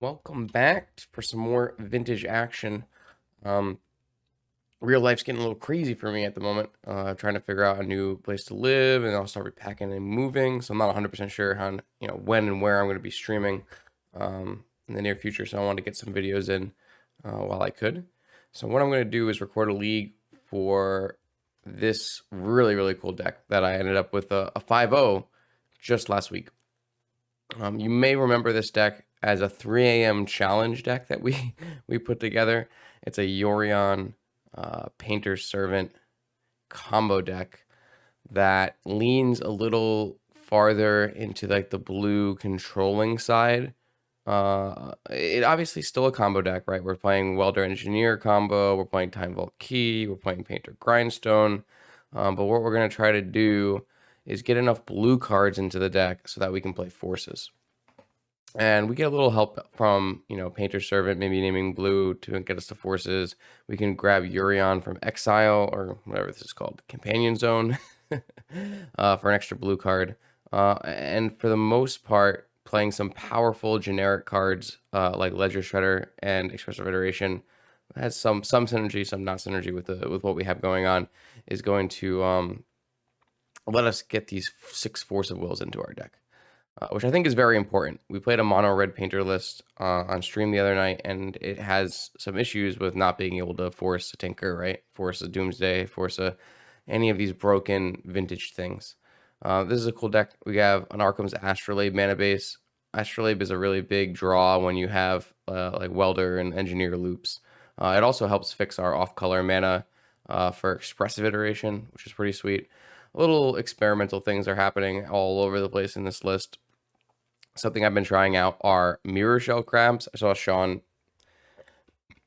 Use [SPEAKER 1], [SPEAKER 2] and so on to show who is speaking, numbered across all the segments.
[SPEAKER 1] Welcome back for some more vintage action. Um, Real life's getting a little crazy for me at the moment. Trying to figure out a new place to live, and I'll start repacking and moving. So I'm not 100% sure how, when and where I'm going to be streaming in the near future. So I want to get some videos in while I could. So what I'm going to do is record a league for this really, really cool deck that I ended up with a 5-0 just last week. You may remember this deck as a 3 a.m. challenge deck that we we put together. It's a Yorion Painter Servant combo deck that leans a little farther into like the blue controlling side. It obviously still a combo deck, right? We're playing Welder Engineer combo, we're playing Time Vault Key, we're playing Painter Grindstone. But what we're going to try to do is get enough blue cards into the deck so that we can play forces. And we get a little help from, Painter Servant, maybe naming blue to get us to forces. We can grab Yorion from Exile, or whatever this is called, Companion Zone, for an extra blue card. And for the most part, playing some powerful generic cards like Ledger Shredder and Expressive Iteration has some synergy, some not synergy with what we have going on, is going to let us get these 6 Force of Wills into our deck. Which I think is very important. We played a mono red painter list on stream the other night, and it has some issues with not being able to force a Tinker, right? Force a Doomsday, force any of these broken vintage things. This is a cool deck. We have an Arkham's Astrolabe mana base. Astrolabe is a really big draw when you have like Welder and Engineer loops. It also helps fix our off-color mana for Expressive Iteration, which is pretty sweet. Little experimental things are happening all over the place in this list. Something I've been trying out are mirror shell crabs. I saw Sean,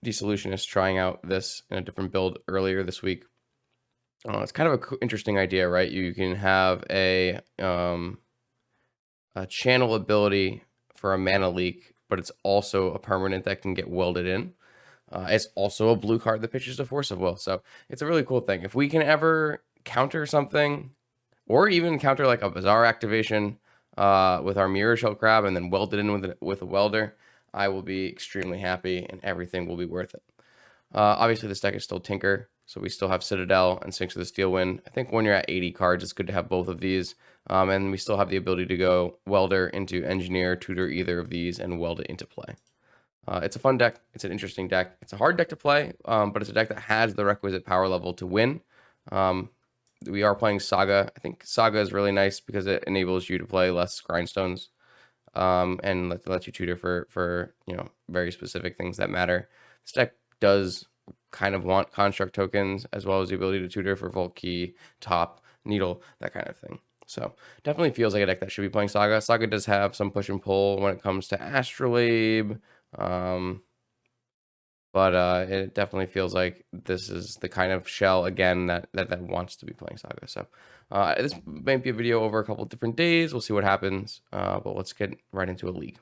[SPEAKER 1] the solutionist, trying out this in a different build earlier this week. It's kind of an interesting idea, right? You can have a channel ability for a mana leak, but it's also a permanent that can get welded in. It's also a blue card that pitches the Force of Will. So it's a really cool thing. If we can ever counter something, or even counter like a Bazaar activation with our mirror shell crab and then weld it in with a welder, I will be extremely happy and everything will be worth it. Obviously, this deck is still Tinker, so we still have Citadel and Sinks of the Steel Wind. I think when you're at 80 cards, it's good to have both of these. And we still have the ability to go Welder into Engineer, tutor either of these, and weld it into play. It's a fun deck. It's an interesting deck. It's a hard deck to play, but it's a deck that has the requisite power level to win. We are playing Saga. I think Saga is really nice because it enables you to play less grindstones, and let you tutor for very specific things that matter. This deck does kind of want construct tokens as well as the ability to tutor for Vault Key, Top, Needle, that kind of thing. So definitely feels like a deck that should be playing Saga. Saga does have some push and pull when it comes to Astrolabe. But it definitely feels like this is the kind of shell again that wants to be playing Saga. So this might be a video over a couple of different days. We'll see what happens. But let's get right into a league.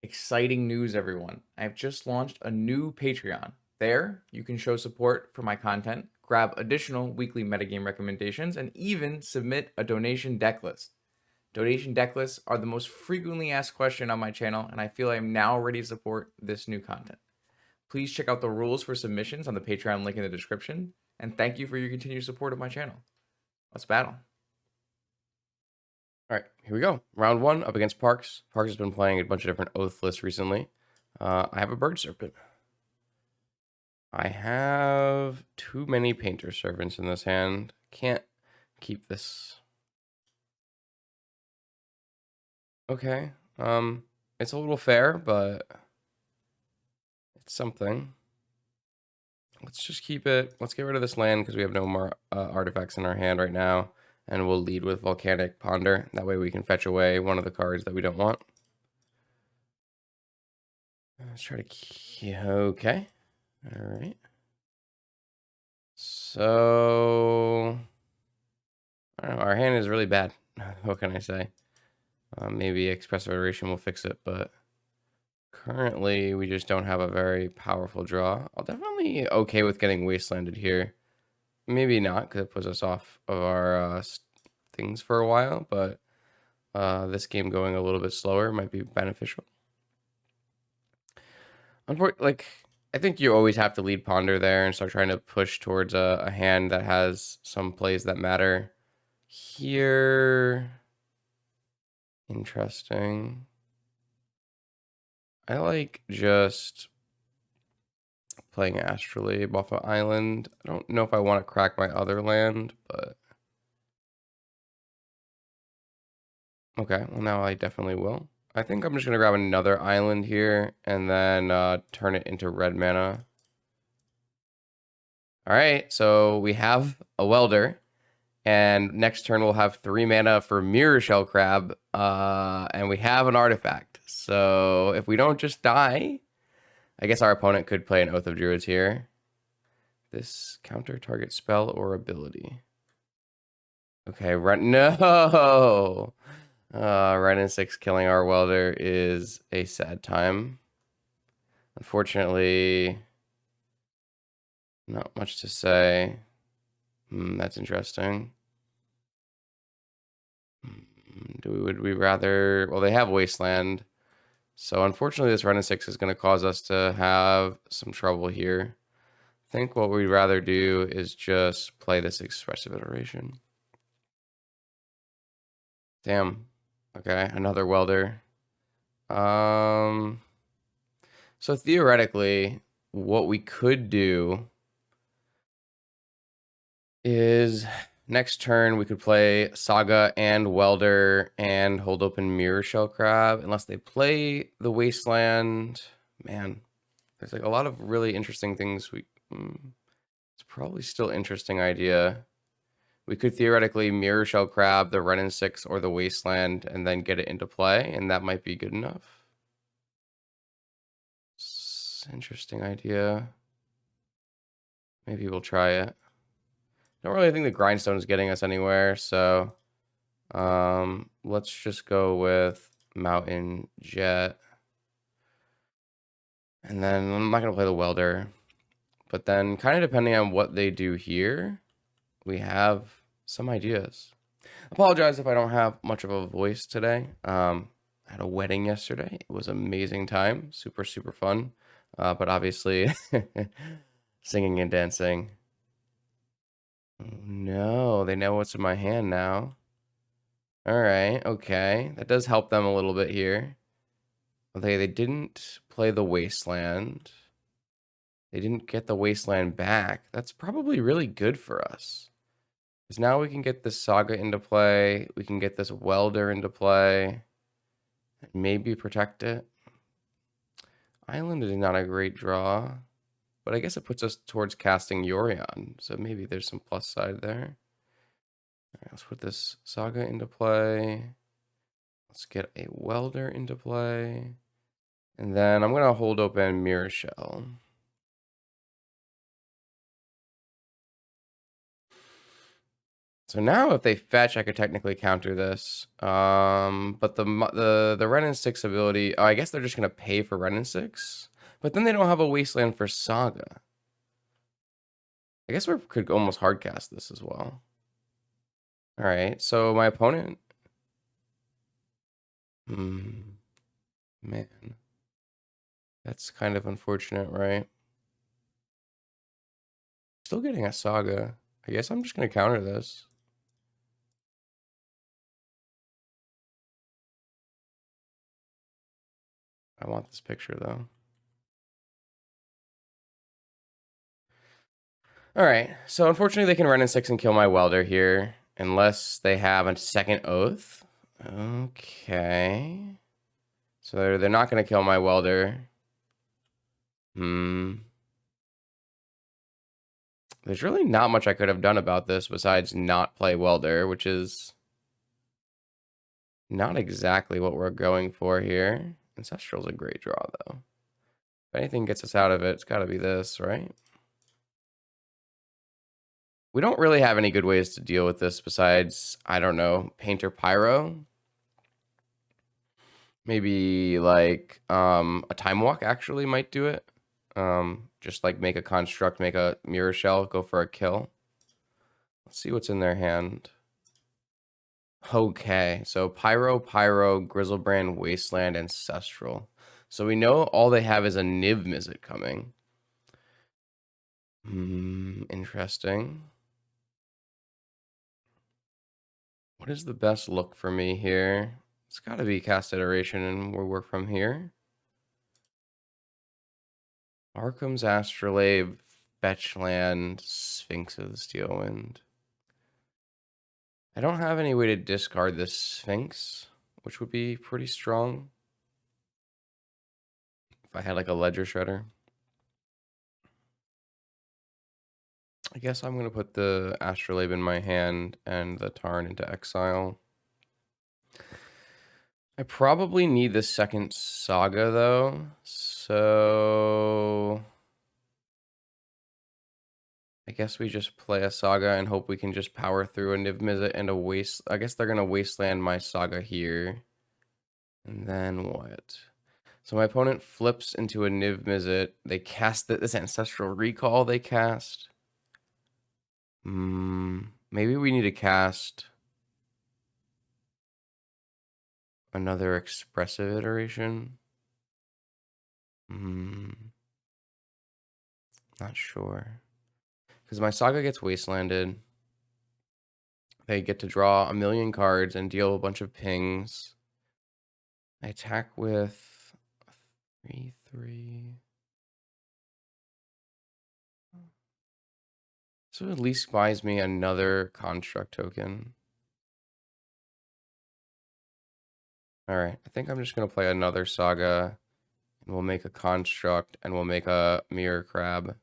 [SPEAKER 2] Exciting news, everyone. I've just launched a new Patreon. There, you can show support for my content, grab additional weekly metagame recommendations, and even submit a donation deck list. Donation deck lists are the most frequently asked question on my channel, and I feel I am now ready to support this new content. Please check out the rules for submissions on the Patreon link in the description, and thank you for your continued support of my channel. Let's battle.
[SPEAKER 1] All right, here we go. Round 1 up against Parks. Parks has been playing a bunch of different Oath lists recently. I have a Bird Serpent. I have too many Painter Servants in this hand. Can't keep this. Okay. It's a little fair, but it's something. Let's just keep it. Let's get rid of this land because we have no more artifacts in our hand right now. And we'll lead with Volcanic Ponder. That way we can fetch away one of the cards that we don't want. Let's try to... Okay. All right. So... I don't know, our hand is really bad. What can I say? Maybe Expressive Iteration will fix it, but currently we just don't have a very powerful draw. I'll definitely okay with getting Wastelanded here. Maybe not, because it puts us off of our things for a while, but this game going a little bit slower might be beneficial. Like, I think you always have to lead ponder there and start trying to push towards a hand that has some plays that matter. Here, interesting. I like just playing Astrolabe off of Island. I don't know if I want to crack my other land, but okay, well now I definitely will. I think I'm just gonna grab another island here and then turn it into red mana. All right, so we have a Welder, and next turn we'll have 3 mana for Mirror Shell Crab, and we have an artifact. So if we don't just die, I guess our opponent could play an Oath of Druids here. This counter target spell or ability. Okay, no. Ren 6 killing our Welder is a sad time. Unfortunately, not much to say. That's interesting. Would we rather... Well, they have Wasteland. So unfortunately, this Ren 6 is going to cause us to have some trouble here. I think what we'd rather do is just play this Expressive Iteration. Damn. Okay, another Welder. So theoretically, what we could do is next turn we could play Saga and Welder and hold open Mirror Shell Crab. Unless they play the Wasteland. Man, there's like a lot of really interesting things. It's probably still an interesting idea. We could theoretically Mirror Shell Crab the Ren 6 or the Wasteland and then get it into play, and that might be good enough. Interesting idea. Maybe we'll try it. Don't really think the Grindstone is getting us anywhere, so let's just go with Mountain Jet. And then I'm not going to play the Welder. But then kind of depending on what they do here, we have some ideas. Apologize if I don't have much of a voice today. I had a wedding yesterday. It was an amazing time. Super, super fun. But obviously, singing and dancing. Oh, no, they know what's in my hand now. All right, okay. That does help them a little bit here. They didn't play the Wasteland. They didn't get the Wasteland back. That's probably really good for us. Because now we can get this Saga into play. We can get this Welder into play. Maybe protect it. Island is not a great draw. But I guess it puts us towards casting Yorion. So maybe there's some plus side there. All right, let's put this Saga into play. Let's get a Welder into play. And then I'm going to hold open Mirror Shell. So now if they fetch, I could technically counter this. But the Ren 6 ability, I guess they're just going to pay for Ren 6. But then they don't have a Wasteland for Saga. I guess we could almost hardcast this as well. All right, so my opponent... Man. That's kind of unfortunate, right? Still getting a Saga. I guess I'm just going to counter this. I want this picture, though. All right, so unfortunately they can run in 6 and kill my Welder here, unless they have a second Oath. Okay. So they're not going to kill my Welder. There's really not much I could have done about this besides not play Welder, which is not exactly what we're going for here. Ancestral's a great draw, though. If anything gets us out of it, it's got to be this, right? We don't really have any good ways to deal with this besides, I don't know, Painter Pyro. Maybe like a Time Walk actually might do it. Just like make a construct, make a Mirror Shell, go for a kill. Let's see what's in their hand. Okay, so Pyro, Grizzlebrand, Wasteland, Ancestral. So we know all they have is a Niv Mizzet coming. Interesting. What is the best look for me here? It's got to be Cast Iteration, and we'll work from here. Arkham's Astrolabe, Fetchland, Sphinx of the Steel Wind. I don't have any way to discard this Sphinx, which would be pretty strong if I had like a Ledger Shredder. I guess I'm going to put the Astrolabe in my hand and the Tarn into exile. I probably need the second Saga, though. So I guess we just play a Saga and hope we can just power through a Niv Mizzet and a Waste. I guess they're going to Wasteland my Saga here. And then what? So my opponent flips into a Niv Mizzet. They cast this Ancestral Recall they cast. Maybe we need to cast another Expressive Iteration. Not sure. Because my Saga gets Wastelanded. They get to draw a million cards and deal a bunch of pings. I attack with a 3/3. So at least buys me another construct token. Alright, I think I'm just going to play another Saga. And we'll make a construct and we'll make a Mirror Crab.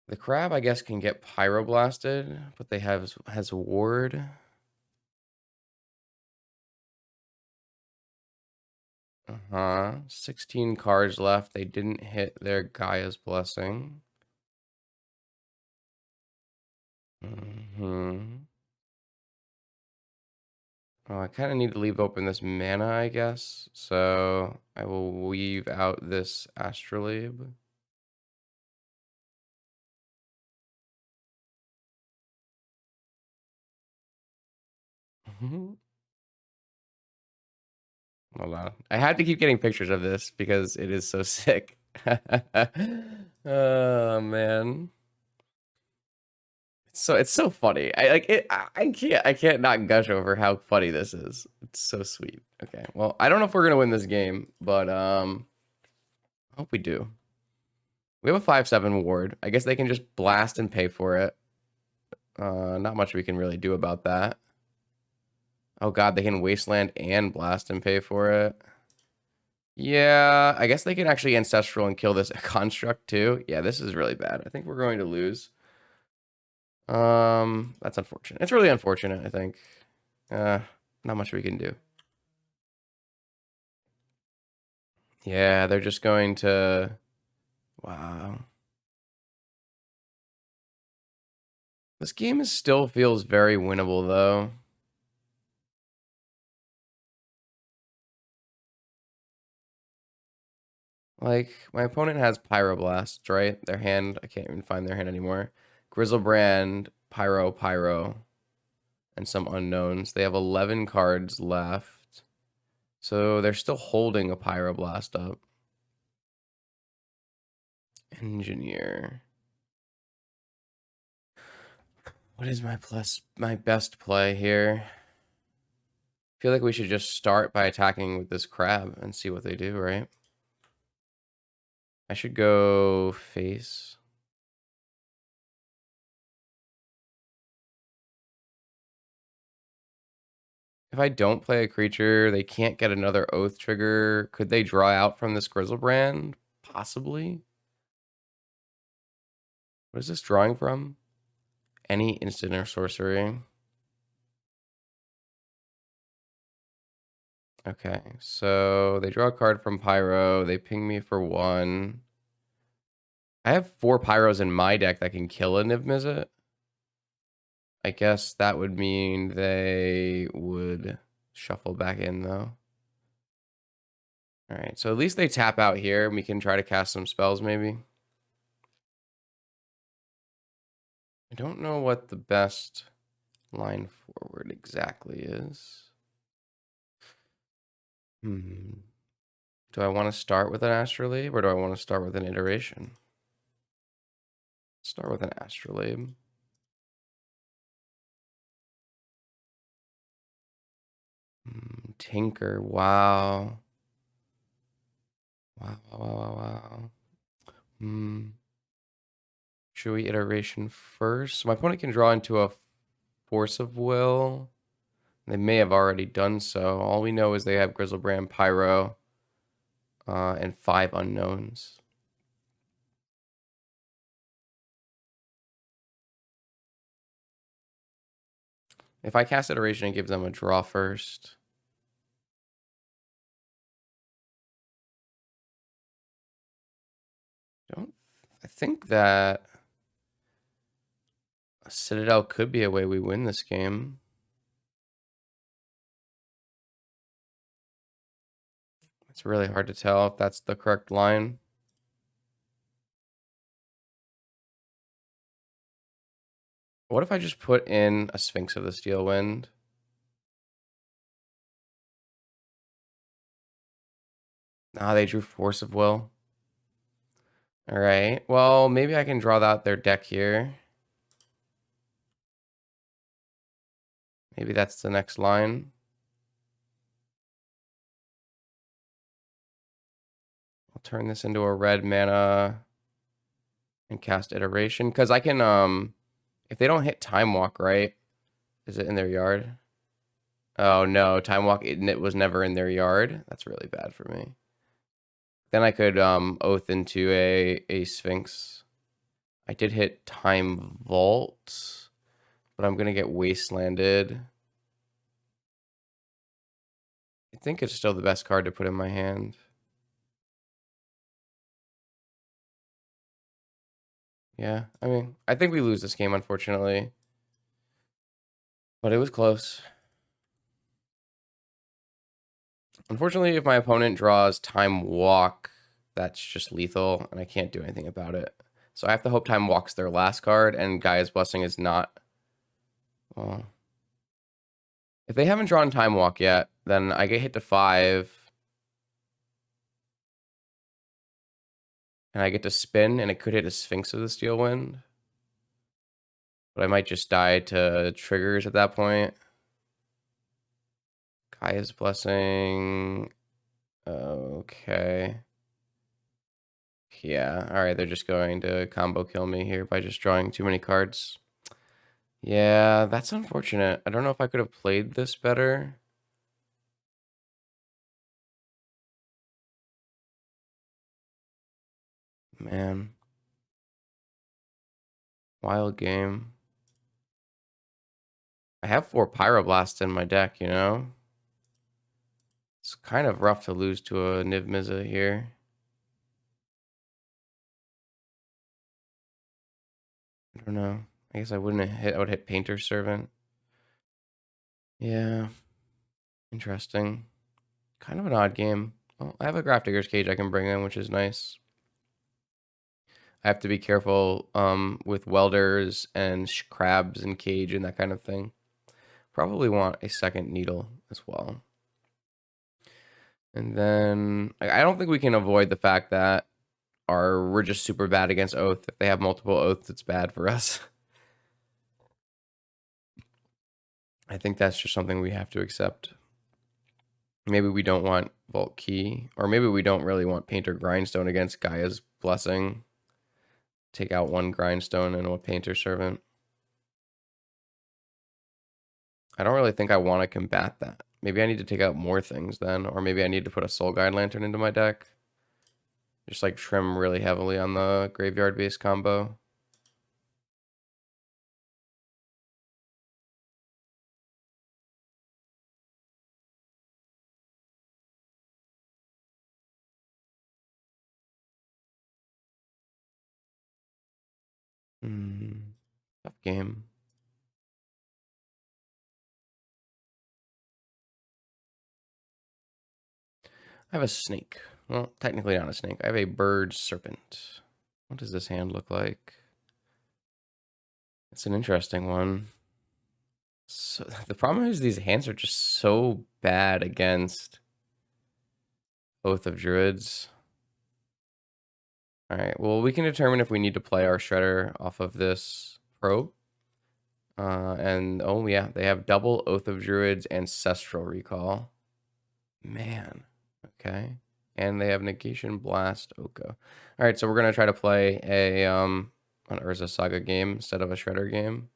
[SPEAKER 1] The crab, I guess, can get pyroblasted, but they has ward. 16 cards left. They didn't hit their Gaia's Blessing. Oh, I kind of need to leave open this mana, I guess. So I will weave out this Astrolabe. Hold on. I had to keep getting pictures of this because it is so sick. Oh man. It's so funny. I like it. I can't not gush over how funny this is. It's so sweet. Okay. Well, I don't know if we're gonna win this game, but I hope we do. We have a 5/7 ward. I guess they can just blast and pay for it. Not much we can really do about that. Oh god, they can wasteland and blast and pay for it. Yeah, I guess they can actually ancestral and kill this construct too. Yeah, this is really bad. I think we're going to lose. That's unfortunate. It's really unfortunate, I think. Not much we can do. Yeah, they're just going to... Wow. This game still feels very winnable, though. Like, my opponent has Pyroblast, right? Their hand, I can't even find their hand anymore. Grizzlebrand, Pyro, and some unknowns. They have 11 cards left. So they're still holding a Pyroblast up. Engineer. What is my best play here? I feel like we should just start by attacking with this crab and see what they do, right? I should go face. If I don't play a creature, they can't get another oath trigger. Could they draw out from this Grizzlebrand? Possibly. What is this drawing from? Any instant or sorcery. Okay, so they draw a card from Pyro. They ping me for 1. I have 4 Pyros in my deck that can kill a Niv Mizzet. I guess that would mean they would shuffle back in, though. All right, so at least they tap out here. We can try to cast some spells, maybe. I don't know what the best line forward exactly is. Do I want to start with an astrolabe or do I want to start with an iteration? Start with an astrolabe. Tinker, wow. Wow, wow, wow, wow, wow. Should we iteration first? My opponent can draw into a force of will. They may have already done so. All we know is they have Grizzlebrand, Pyro, and 5 unknowns. If I cast iteration, it gives them a draw first. I think that a Citadel could be a way we win this game. It's really hard to tell if that's the correct line. What if I just put in a Sphinx of the Steel Wind? Ah, they drew Force of Will. All right. Well, maybe I can draw out their deck here. Maybe that's the next line. I'll turn this into a red mana and cast iteration because I can if they don't hit Time Walk, right? Is it in their yard? Oh no, Time Walk it was never in their yard. That's really bad for me. Then I could oath into a Sphinx. I did hit Time Vault, but I'm gonna get Wastelanded. I think it's still the best card to put in my hand. Yeah, I mean, I think we lose this game, unfortunately. But it was close. Unfortunately, if my opponent draws Time Walk, that's just lethal, and I can't do anything about it. So I have to hope Time Walk's their last card, and Gaia's Blessing is not. Well, if they haven't drawn Time Walk yet, then I get hit to 5. And I get to spin, and it could hit a Sphinx of the Steel Wind. But I might just die to triggers at that point. Gaia's Blessing. Okay. Yeah, alright, they're just going to combo kill me here by just drawing too many cards. Yeah, that's unfortunate. I don't know if I could have played this better. Man. Wild game. I have 4 Pyroblasts in my deck, you know? It's kind of rough to lose to a Niv Mizzet here. I don't know. I guess I wouldn't have hit. I would hit Painter Servant. Yeah. Interesting. Kind of an odd game. Well, I have a Grafdigger's Cage I can bring in, which is nice. I have to be careful with welders and crabs and cage and that kind of thing. Probably want a second needle as well. And then I don't think we can avoid the fact that we're just super bad against Oath. If they have multiple Oaths, it's bad for us. I think that's just something we have to accept. Maybe we don't want Vault Key, or maybe we don't really want Painter Grindstone against Gaia's Blessing. Take out 1 Grindstone and a Painter Servant. I don't really think I want to combat that. Maybe I need to take out more things then, or maybe I need to put a Soul Guide Lantern into my deck. Just like trim really heavily on the graveyard base combo. Tough game. I have a snake. Well, technically not a snake. I have a bird serpent. What does this hand look like? It's an interesting one. So the problem is these hands are just so bad against Oath of Druids. All right, well, we can determine if we need to play our Shredder off of this probe. And oh yeah, they have double Oath of Druids, Ancestral Recall. Man, okay. And they have Negation Blast, Oko. All right, so we're gonna try to play an Urza Saga game instead of a Shredder game.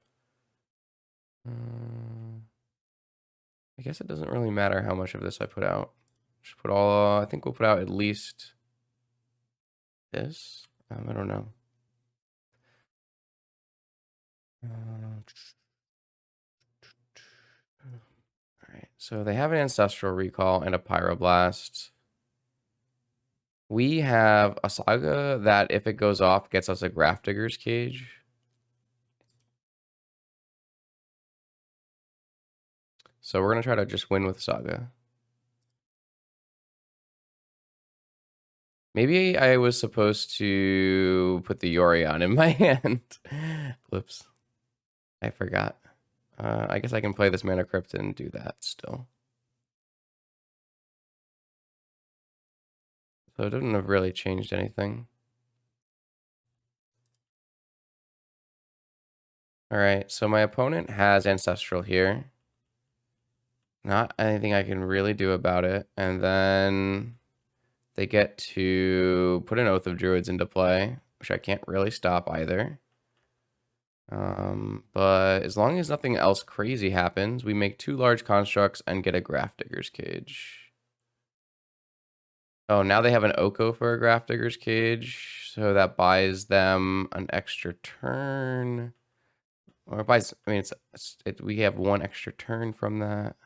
[SPEAKER 1] I guess it doesn't really matter how much of this I put out. Just put all. I think we'll put out at least this. I don't know. All right, so they have an Ancestral Recall and a Pyroblast. We have a Saga that, if it goes off, gets us a Grafdigger's Cage. So we're going to try to just win with Saga. Maybe I was supposed to put the Yorion in my hand. Whoops. I forgot. I guess I can play this Mana Crypt and do that still. So it doesn't have really changed anything. All right, so my opponent has Ancestral here. Not anything I can really do about it. And then they get to put an Oath of Druids into play, which I can't really stop either. But as long as nothing else crazy happens, we make 2 large constructs and get a Grafdigger's Cage. Oh, now they have an Oko for a Grafdigger's Cage, so that buys them an extra turn. Or it buys, I mean, we have 1 extra turn from that.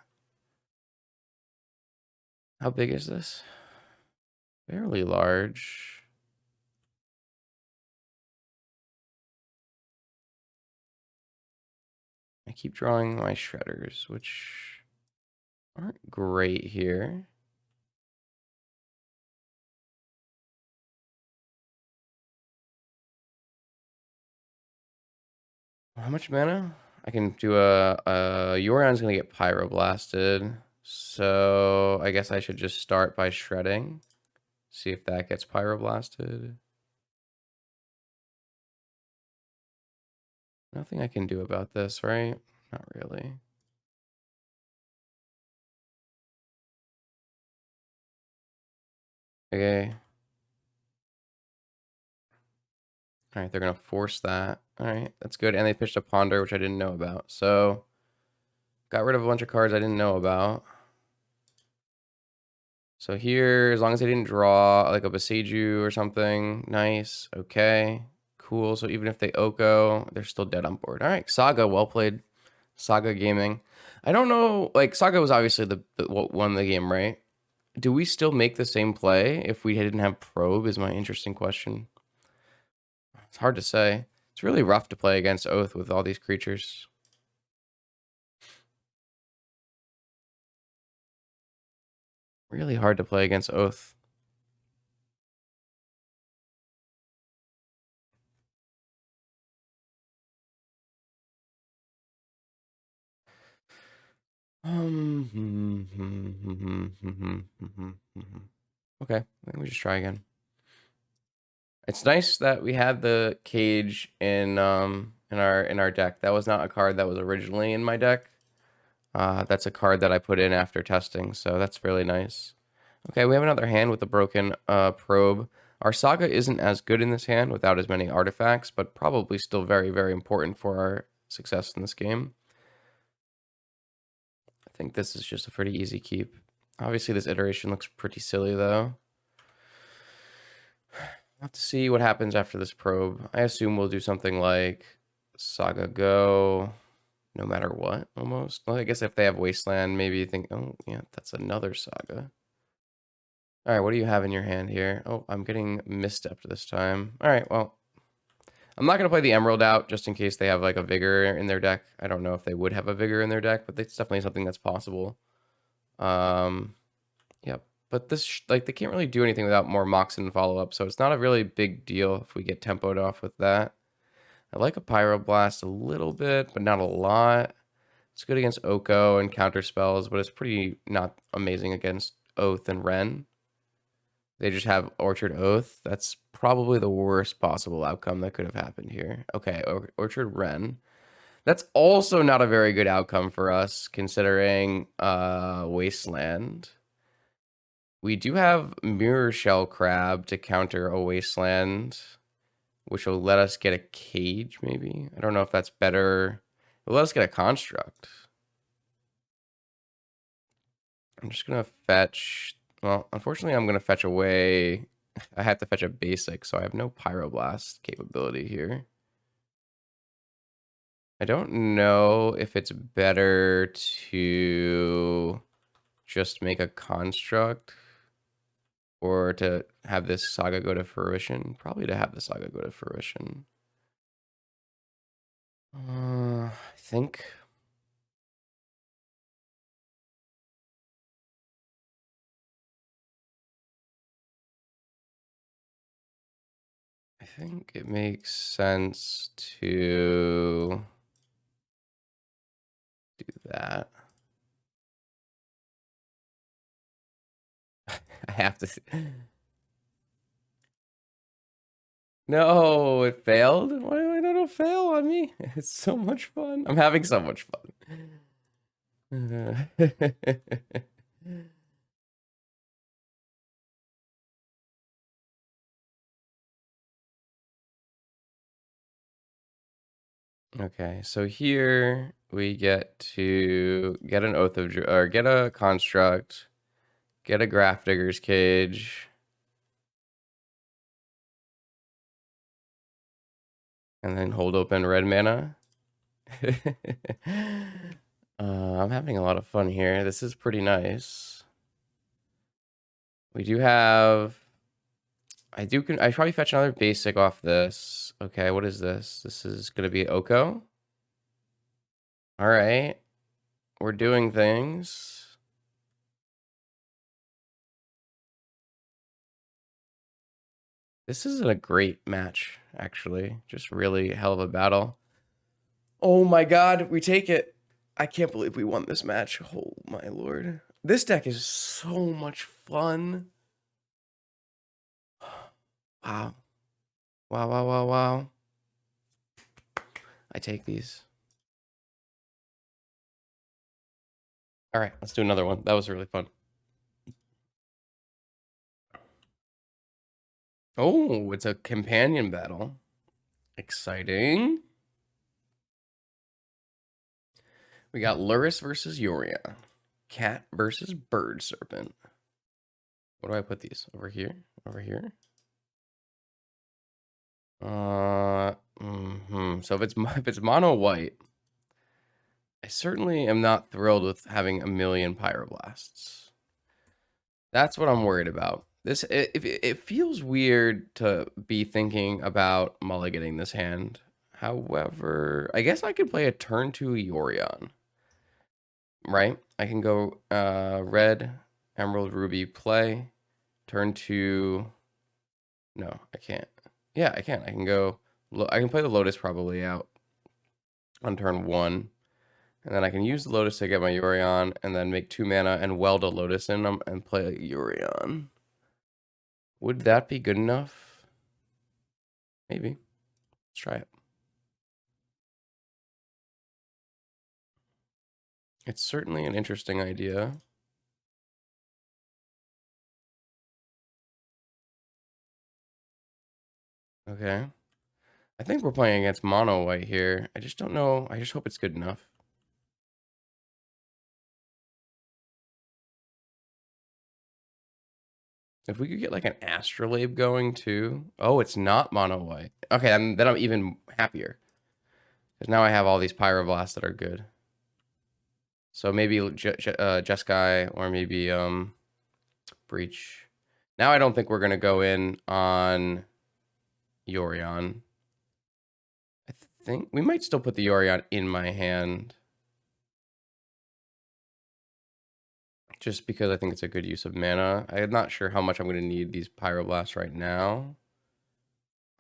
[SPEAKER 1] How big is this? Fairly large. I keep drawing my shredders, which aren't great here. How much mana? I can do Yorion's gonna get Pyroblasted. So I guess I should just start by shredding. See if that gets Pyroblasted. Nothing I can do about this, right? Not really. Okay. All right, they're gonna force that. All right, that's good. And they pitched a Ponder, which I didn't know about. So got rid of a bunch of cards I didn't know about. So here, as long as I didn't draw like a Boseiju or something, nice. Okay, cool. So even if they Oko, they're still dead on board. All right, Saga, well played. Saga Gaming. I don't know, like Saga was obviously what won the game, right? Do we still make the same play if we didn't have Probe is my interesting question. It's hard to say. It's really rough to play against Oath with all these creatures. Really hard to play against Oath. Okay, I think we just try again. It's nice that we had the cage in our deck. That was not a card that was originally in my deck. That's a card that I put in after testing, so that's really nice. Okay, we have another hand with a broken probe. Our Saga isn't as good in this hand without as many artifacts, but probably still very, very important for our success in this game. I think this is just a pretty easy keep. Obviously, this iteration looks pretty silly, though. We'll have to see what happens after this probe. I assume we'll do something like Saga Go, no matter what, almost. Well, I guess if they have Wasteland, maybe you think, oh, yeah, that's another Saga. All right, what do you have in your hand here? Oh, I'm getting misstepped this time. All right, well, I'm not going to play the Emerald out just in case they have like a Vigor in their deck. I don't know if they would have a Vigor in their deck, but it's definitely something that's possible. Yep. But this, like, they can't really do anything without more Moxen follow-up, so it's not a really big deal if we get tempoed off with that. I like a Pyroblast a little bit, but not a lot. It's good against Oko and counter spells, but it's pretty not amazing against Oath and Ren. They just have Orchard Oath. That's probably the worst possible outcome that could have happened here. Okay, Orchard Ren. That's also not a very good outcome for us, considering Wasteland. We do have Mirror Shell Crab to counter a Wasteland, which will let us get a cage, maybe? I don't know if that's better. It'll let us get a construct. I'm just going to fetch... Well, unfortunately, I'm going to fetch away... I have to fetch a basic, so I have no Pyroblast capability here. I don't know if it's better to just make a construct or to have this saga go to fruition. Probably to have the saga go to fruition. I think... I think it makes sense to do that. I have to... No, it failed? Why do I know it'll fail on me? It's so much fun. I'm having so much fun. Okay, so here we get to get an Oath of... or get a construct, get a Grafdigger's Cage, and then hold open red mana. I'm having a lot of fun here. This is pretty nice. We do have... I probably fetch another basic off this. Okay, what is this? This is going to be Oko. All right. We're doing things. This isn't a great match, actually. Just really hell of a battle. Oh my god, we take it. I can't believe we won this match. Oh my lord. This deck is so much fun. Wow. Wow, wow, wow, wow. I take these. All right, let's do another one. That was really fun. Oh, it's a companion battle. Exciting. We got Luris versus Yorion. Cat versus Bird Serpent. What do I put these? Over here? Over here? So if it's mono white, I certainly am not thrilled with having a million Pyroblasts. That's what I'm worried about. It feels weird to be thinking about mulliganing this hand. However, I guess I could play a turn 2 Yorion. Right? I can go red, emerald, ruby, play. Turn 2. No, I can't. Yeah, I can. I can go... I can play the Lotus probably out on turn 1. And then I can use the Lotus to get my Yorion, and then make 2 mana and weld a Lotus in them and play a Yorion. Would that be good enough? Maybe. Let's try it. It's certainly an interesting idea. Okay. I think we're playing against mono white here. I just don't know. I just hope it's good enough. If we could get like an Astrolabe going too. Oh, it's not mono white. Okay, then I'm even happier. Because now I have all these Pyroblasts that are good. So maybe Jeskai or maybe Breach. Now I don't think we're going to go in on Yorion. I think we might still put the Yorion in my hand. Just because I think it's a good use of mana. I'm not sure how much I'm going to need these Pyroblasts right now.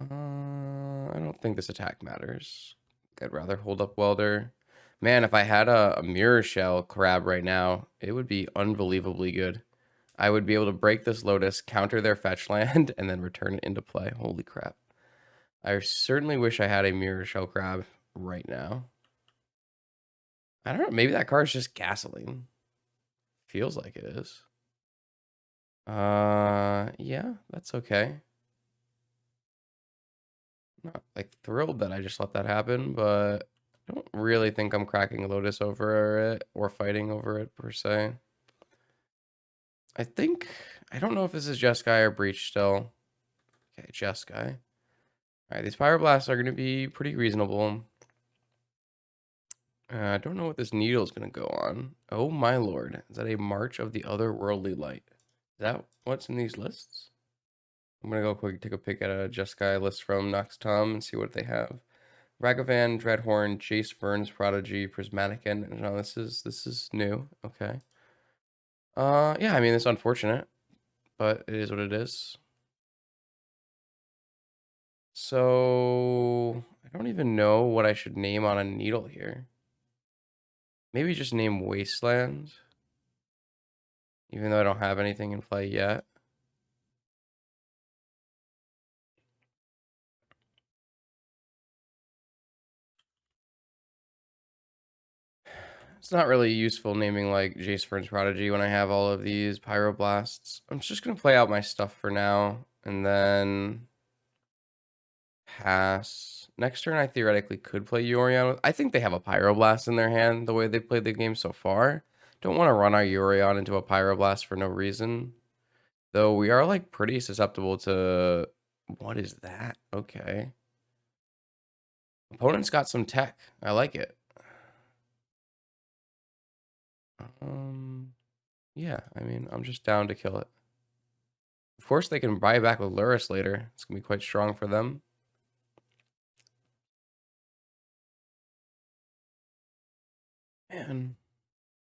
[SPEAKER 1] I don't think this attack matters. I'd rather hold up Welder. Man, if I had a mirror shell crab right now, it would be unbelievably good. I would be able to break this Lotus, counter their fetch land, and then return it into play. Holy crap. I certainly wish I had a mirror shell crab right now. I don't know. Maybe that card is just gasoline. Feels like it is. Yeah, that's okay. Not like thrilled that I just let that happen, but I don't really think I'm cracking Lotus over it or fighting over it per se. I don't know if this is Jeskai or Breach still. Okay, Jeskai. All right, these Pyroblasts are going to be pretty reasonable. I don't know what this needle is going to go on. Oh my lord. Is that a March of the Otherworldly Light? Is that what's in these lists? I'm going to go quick take a pick at a Jeskai list from Nox Tom and see what they have. Ragavan, Dreadhorn, Jace Burns, Prodigy, Prismatic End. No, this is new. Okay. Yeah, I mean it's unfortunate, but it is what it is. So I don't even know what I should name on a needle here. Maybe just name Wasteland, even though I don't have anything in play yet. It's not really useful naming like Jace Burns Prodigy when I have all of these Pyroblasts. I'm just gonna play out my stuff for now, and then pass. Next turn, I theoretically could play Yorion. I think they have a Pyroblast in their hand, the way they played the game so far. Don't want to run our Yorion into a Pyroblast for no reason. Though we are, like, pretty susceptible to... What is that? Okay. Opponent's got some tech. I like it. Yeah, I mean, I'm just down to kill it. Of course, they can buy back with Luris later. It's going to be quite strong for them. Man...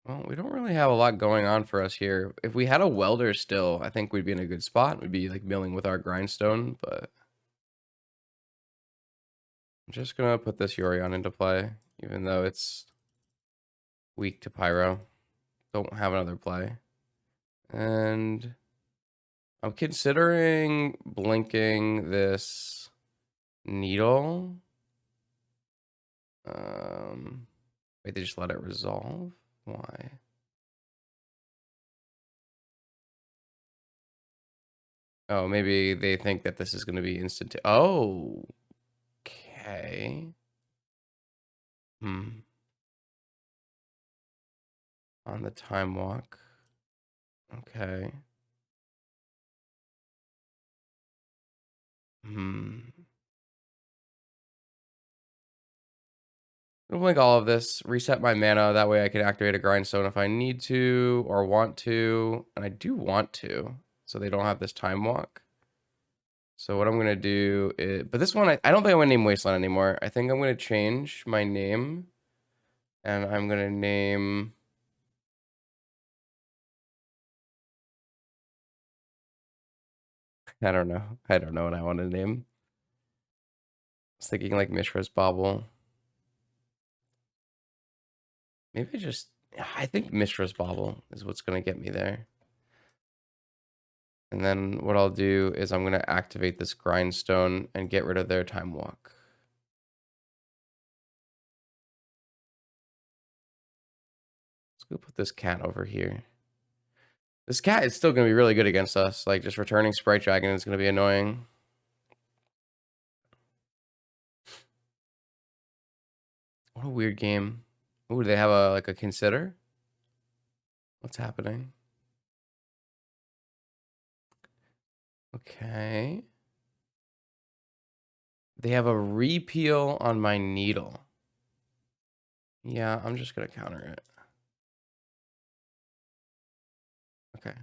[SPEAKER 1] Well, we don't really have a lot going on for us here. If we had a welder still, I think we'd be in a good spot. We'd be like milling with our grindstone, but I'm just gonna put this Yorion into play, even though it's weak to Pyro. Don't have another play. And I'm considering blinking this needle. Wait, they just let it resolve? Why? Oh, maybe they think that this is going to be instant. Oh, okay. On the time walk. Okay. I'll blink all of this, reset my mana. That way I can activate a grindstone if I need to or want to. And I do want to, so they don't have this time walk. So what I'm going to do is... But this one, I don't think I'm going to name Wasteland anymore. I think I'm going to change my name. And I'm going to name... I don't know. I don't know what I want to name. I was thinking like Mishra's Bauble. Maybe just... I think Mishra's Bauble is what's going to get me there. And then what I'll do is I'm going to activate this grindstone and get rid of their time walk. Let's go put this cat over here. This cat is still going to be really good against us. Like, just returning Sprite Dragon is going to be annoying. What a weird game. Ooh, do they have like a consider? What's happening? Okay. They have a repeal on my needle. Yeah, I'm just going to counter it. Okay.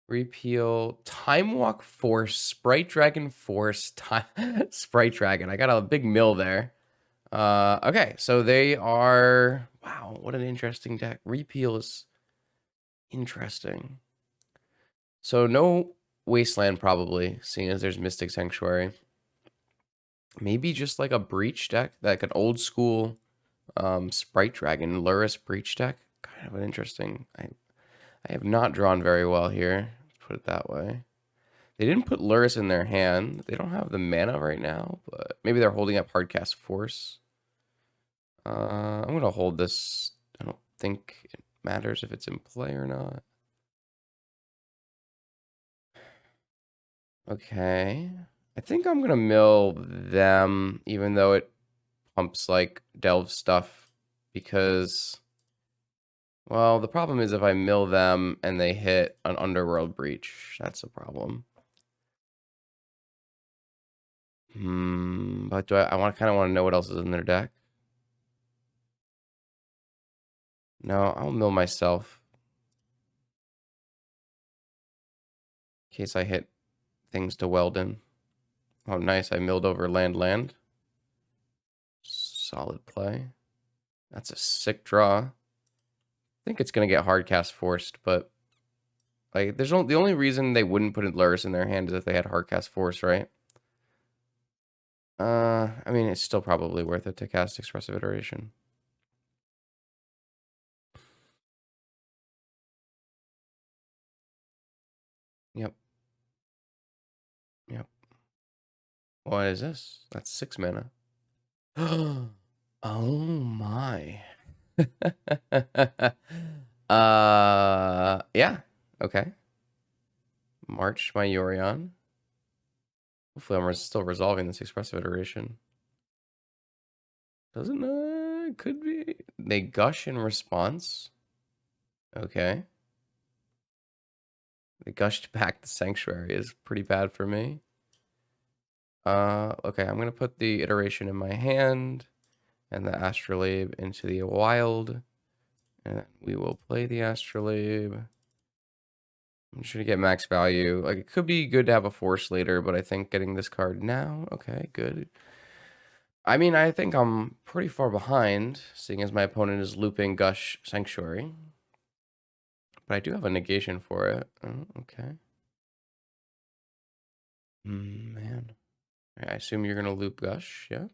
[SPEAKER 1] Repeal, Time Walk Force, Sprite Dragon Force, Sprite Dragon. I got a big mill there. Okay, so they are... Wow, what an interesting deck. Repeal is interesting. So no Wasteland probably, seeing as there's Mystic Sanctuary. Maybe just like a breach deck, like an old school Sprite Dragon Luris breach deck. Kind of an interesting. I have not drawn very well here. Let's put it that way. They didn't put Luris in their hand. They don't have the mana right now, but maybe they're holding up Hardcast Force. I'm gonna hold this. I don't think it matters if it's in play or not. Okay. I think I'm gonna mill them, even though it pumps like delve stuff, because, well, the problem is if I mill them and they hit an underworld breach, that's a problem. But do I want kind of want to know what else is in their deck? No, I'll mill myself in case I hit things to Weldon. Oh, nice. I milled over land. Solid play. That's a sick draw. I think it's going to get hardcast forced, but like the only reason they wouldn't put Luris in their hand is if they had hardcast force, right? I mean, it's still probably worth it to cast Expressive Iteration. Yep. Yep. What is this? That's 6 mana. Oh my. Yeah. Okay. March my Yorion. Hopefully I'm still resolving this expressive iteration. Doesn't could be. They gush in response. Okay. They gushed back the sanctuary is pretty bad for me. Okay, I'm gonna put the iteration in my hand and the astrolabe into the wild. And we will play the astrolabe. I'm just gonna get max value. Like, it could be good to have a force later, but I think getting this card now, okay, good. I mean, I think I'm pretty far behind, seeing as my opponent is looping Gush Sanctuary. But I do have a negation for it. Oh, okay. Man. I assume you're gonna loop Gush, yeah?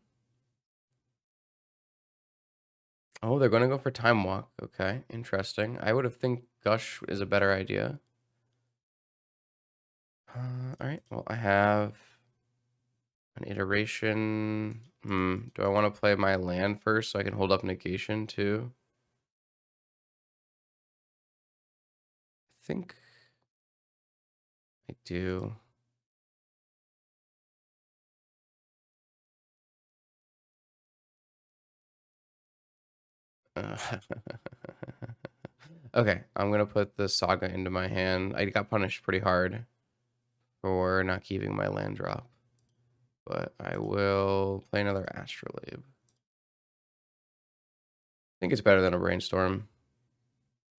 [SPEAKER 1] Oh, they're gonna go for Time Walk. Okay, interesting. I would have think Gush is a better idea. Alright, well, I have an iteration. Do I want to play my land first so I can hold up negation too? I think I do. Uh, okay, I'm gonna put the Saga into my hand. I got punished pretty hard for not keeping my land drop. But I will play another Astrolabe. I think it's better than a Brainstorm.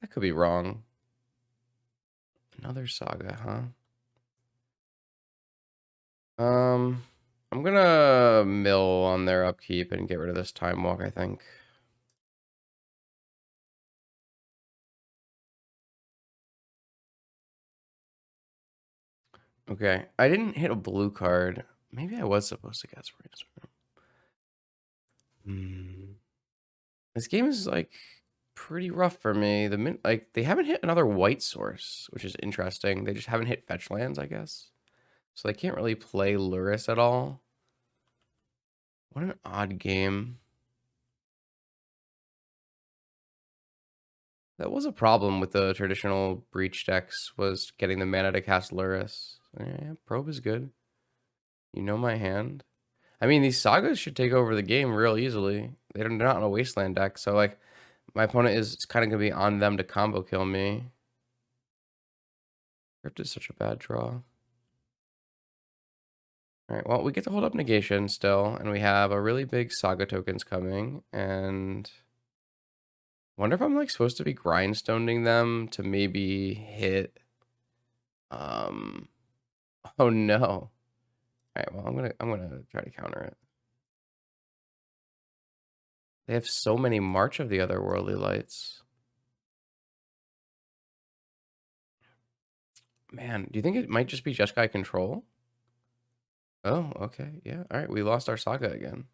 [SPEAKER 1] I could be wrong. Another Saga, huh? I'm gonna mill on their upkeep and get rid of this Time Walk, I think. Okay, I didn't hit a blue card. Maybe I was supposed to cast Brainstorm. This game is like pretty rough for me. Like they haven't hit another white source, which is interesting. They just haven't hit fetch lands, I guess. So they can't really play Luris at all. What an odd game. That was a problem with the traditional breach decks, was getting the mana to cast Luris. Yeah, probe is good. You know my hand. I mean, these sagas should take over the game real easily. They're not in a wasteland deck, so like my opponent is kind of gonna be on them to combo kill me. Crypt is such a bad draw. All right, well, we get to hold up negation still, and we have a really big saga tokens coming, and wonder if I'm like supposed to be grindstoning them to maybe hit. Oh no. All right, well, I'm gonna try to counter it. They have so many March of the Otherworldly Lights. Man, do you think it might just be Jeskai control? Oh, okay. Yeah. All right. We lost our saga again.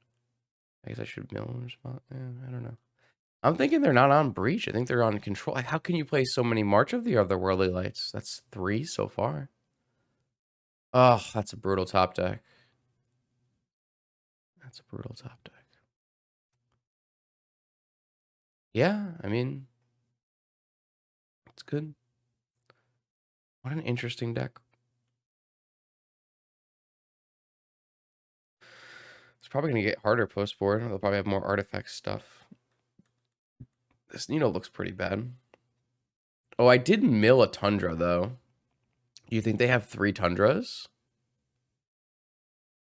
[SPEAKER 1] I guess I should mill and respond. Yeah, I don't know. I'm thinking they're not on breach. I think they're on control. Like, how can you play so many March of the Otherworldly Lights? That's 3 so far. Oh, that's a brutal top deck. That's a brutal top deck. Yeah, I mean, it's good. What an interesting deck. It's probably going to get harder post board. They'll probably have more artifact stuff. This Nino looks pretty bad. Oh, I did mill a Tundra, though. You think they have 3 Tundras?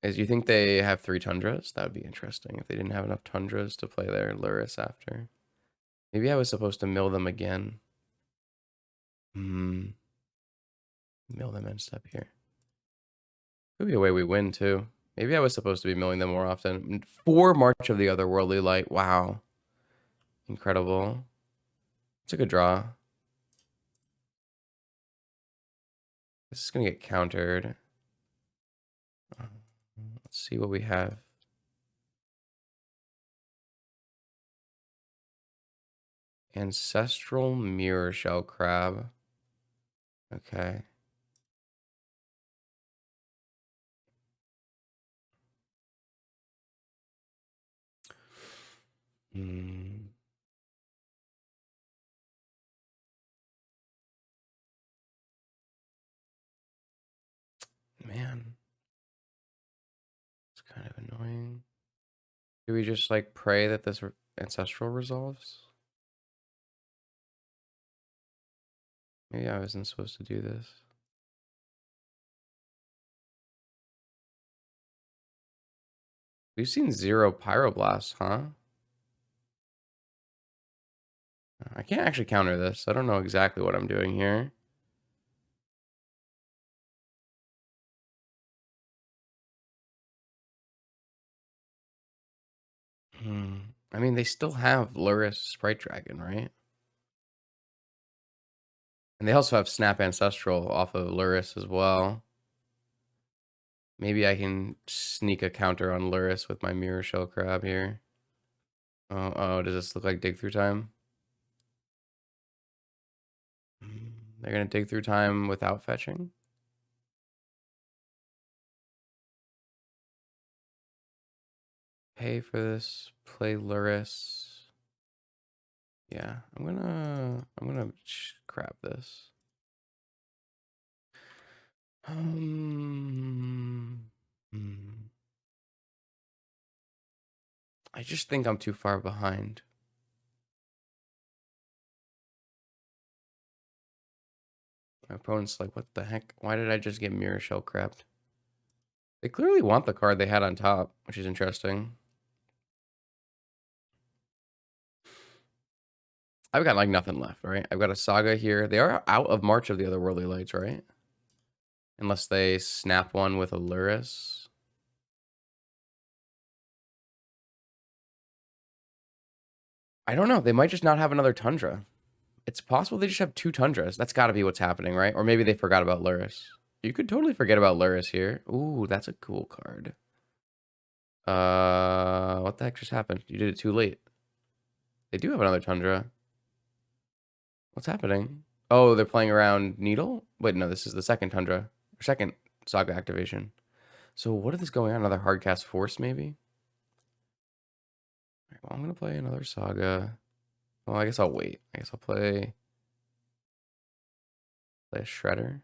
[SPEAKER 1] You think they have 3 Tundras? That would be interesting if they didn't have enough Tundras to play their Luris after. Maybe I was supposed to mill them again. Mill them and step here. Could be a way we win, too. Maybe I was supposed to be milling them more often. 4 March of the Otherworldly Light. Wow. Incredible. It's a good draw. This is going to get countered. Let's see what we have. Ancestral Mirror Shell Crab. Okay. Man. It's kind of annoying. Do we just like pray that this ancestral resolves? Maybe I wasn't supposed to do this. We've seen 0 Pyroblast, huh? I can't actually counter this. I don't know exactly what I'm doing here. I mean, they still have Luris Sprite Dragon, right? And they also have Snap Ancestral off of Luris as well. Maybe I can sneak a counter on Luris with my Mirror Shell Crab here. Oh, does this look like dig through time? They're going to dig through time without fetching? Pay for this, play Luris. Yeah, I'm gonna grab this. I just think I'm too far behind. My opponent's like, what the heck? Why did I just get Mirror Shell crapped? They clearly want the card they had on top, which is interesting. I've got like nothing left, right? I've got a Saga here. They are out of March of the Otherworldly Lights, right? Unless they snap one with a Luris. I don't know. They might just not have another Tundra. It's possible they just have 2 Tundras. That's got to be what's happening, right? Or maybe they forgot about Luris. You could totally forget about Luris here. Ooh, that's a cool card. What the heck just happened? You did it too late. They do have another Tundra. What's happening? Oh, they're playing around Needle? Wait, no, this is the second Tundra. Or second Saga activation. So what is going on? Another Hardcast Force, maybe? All right, well, I'm going to play another Saga. Well, I guess I'll wait. I guess I'll play a Shredder.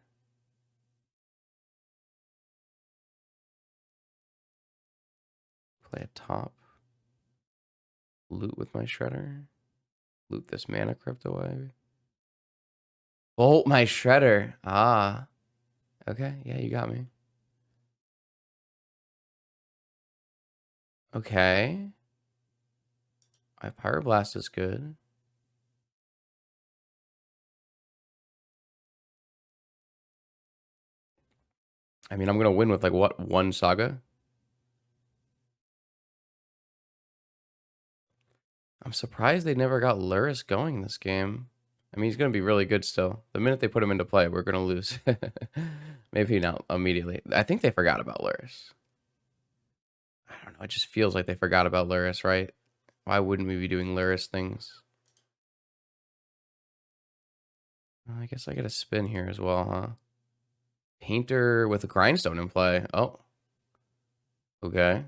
[SPEAKER 1] Play a top. Loot with my Shredder. Loot this Mana Crypt away. Bolt my Shredder. Ah. Okay, yeah, you got me. Okay. My Pyroblast is good. I mean, I'm going to win with, like, what, 1 Saga? I'm surprised they never got Luris going this game. I mean, he's going to be really good still. The minute they put him into play, we're going to lose. Maybe not immediately. I think they forgot about Luris. know, it just feels like they forgot about Luris, right? Why wouldn't we be doing Luris things? I guess I get a spin here as well, huh? Painter with a grindstone in play. Oh, okay.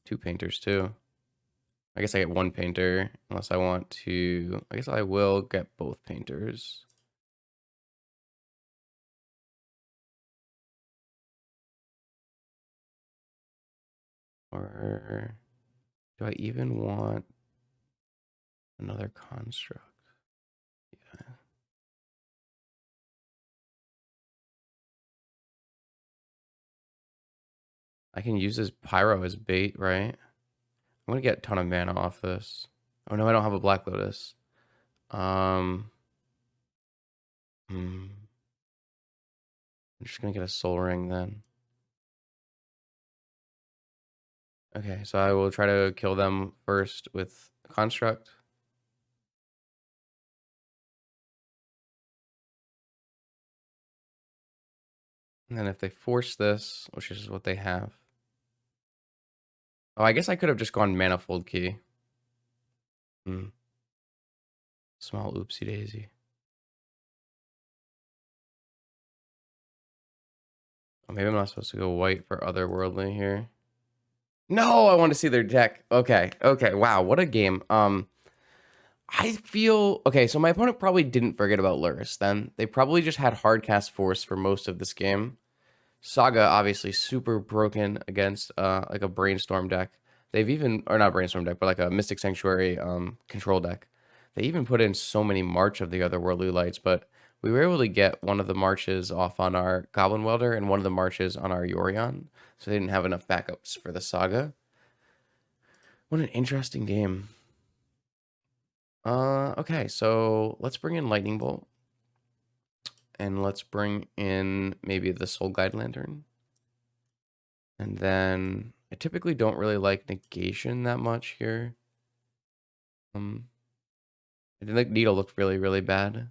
[SPEAKER 1] 2 painters too. I guess I get 1 painter unless I want to. I guess I will get both painters. Or do I even want another construct? Yeah. I can use this pyro as bait, right? I'm gonna get a ton of mana off this. Oh no, I don't have a Black Lotus. Um, I'm just gonna get a Soul Ring then. Okay, so I will try to kill them first with Construct. And then if they force this, which is what they have. Oh, I guess I could have just gone Manifold Key. Small oopsie daisy. Oh, maybe I'm not supposed to go white for otherworldly here. No, I want to see their deck. Okay, okay. Wow, what a game. I feel okay. So my opponent probably didn't forget about Luris. Then they probably just had Hardcast Force for most of this game. Saga obviously super broken against like a Brainstorm deck. They've even or not Brainstorm deck, but like a Mystic Sanctuary control deck. They even put in so many March of the Otherworldly Lights, but we were able to get one of the marches off on our Goblin Welder and one of the marches on our Yorion, so they didn't have enough backups for the Saga. What an interesting game. Okay, so let's bring in Lightning Bolt. And let's bring in maybe the Soul Guide Lantern. And then I typically don't really like negation that much here. I did like Needle look really, really bad.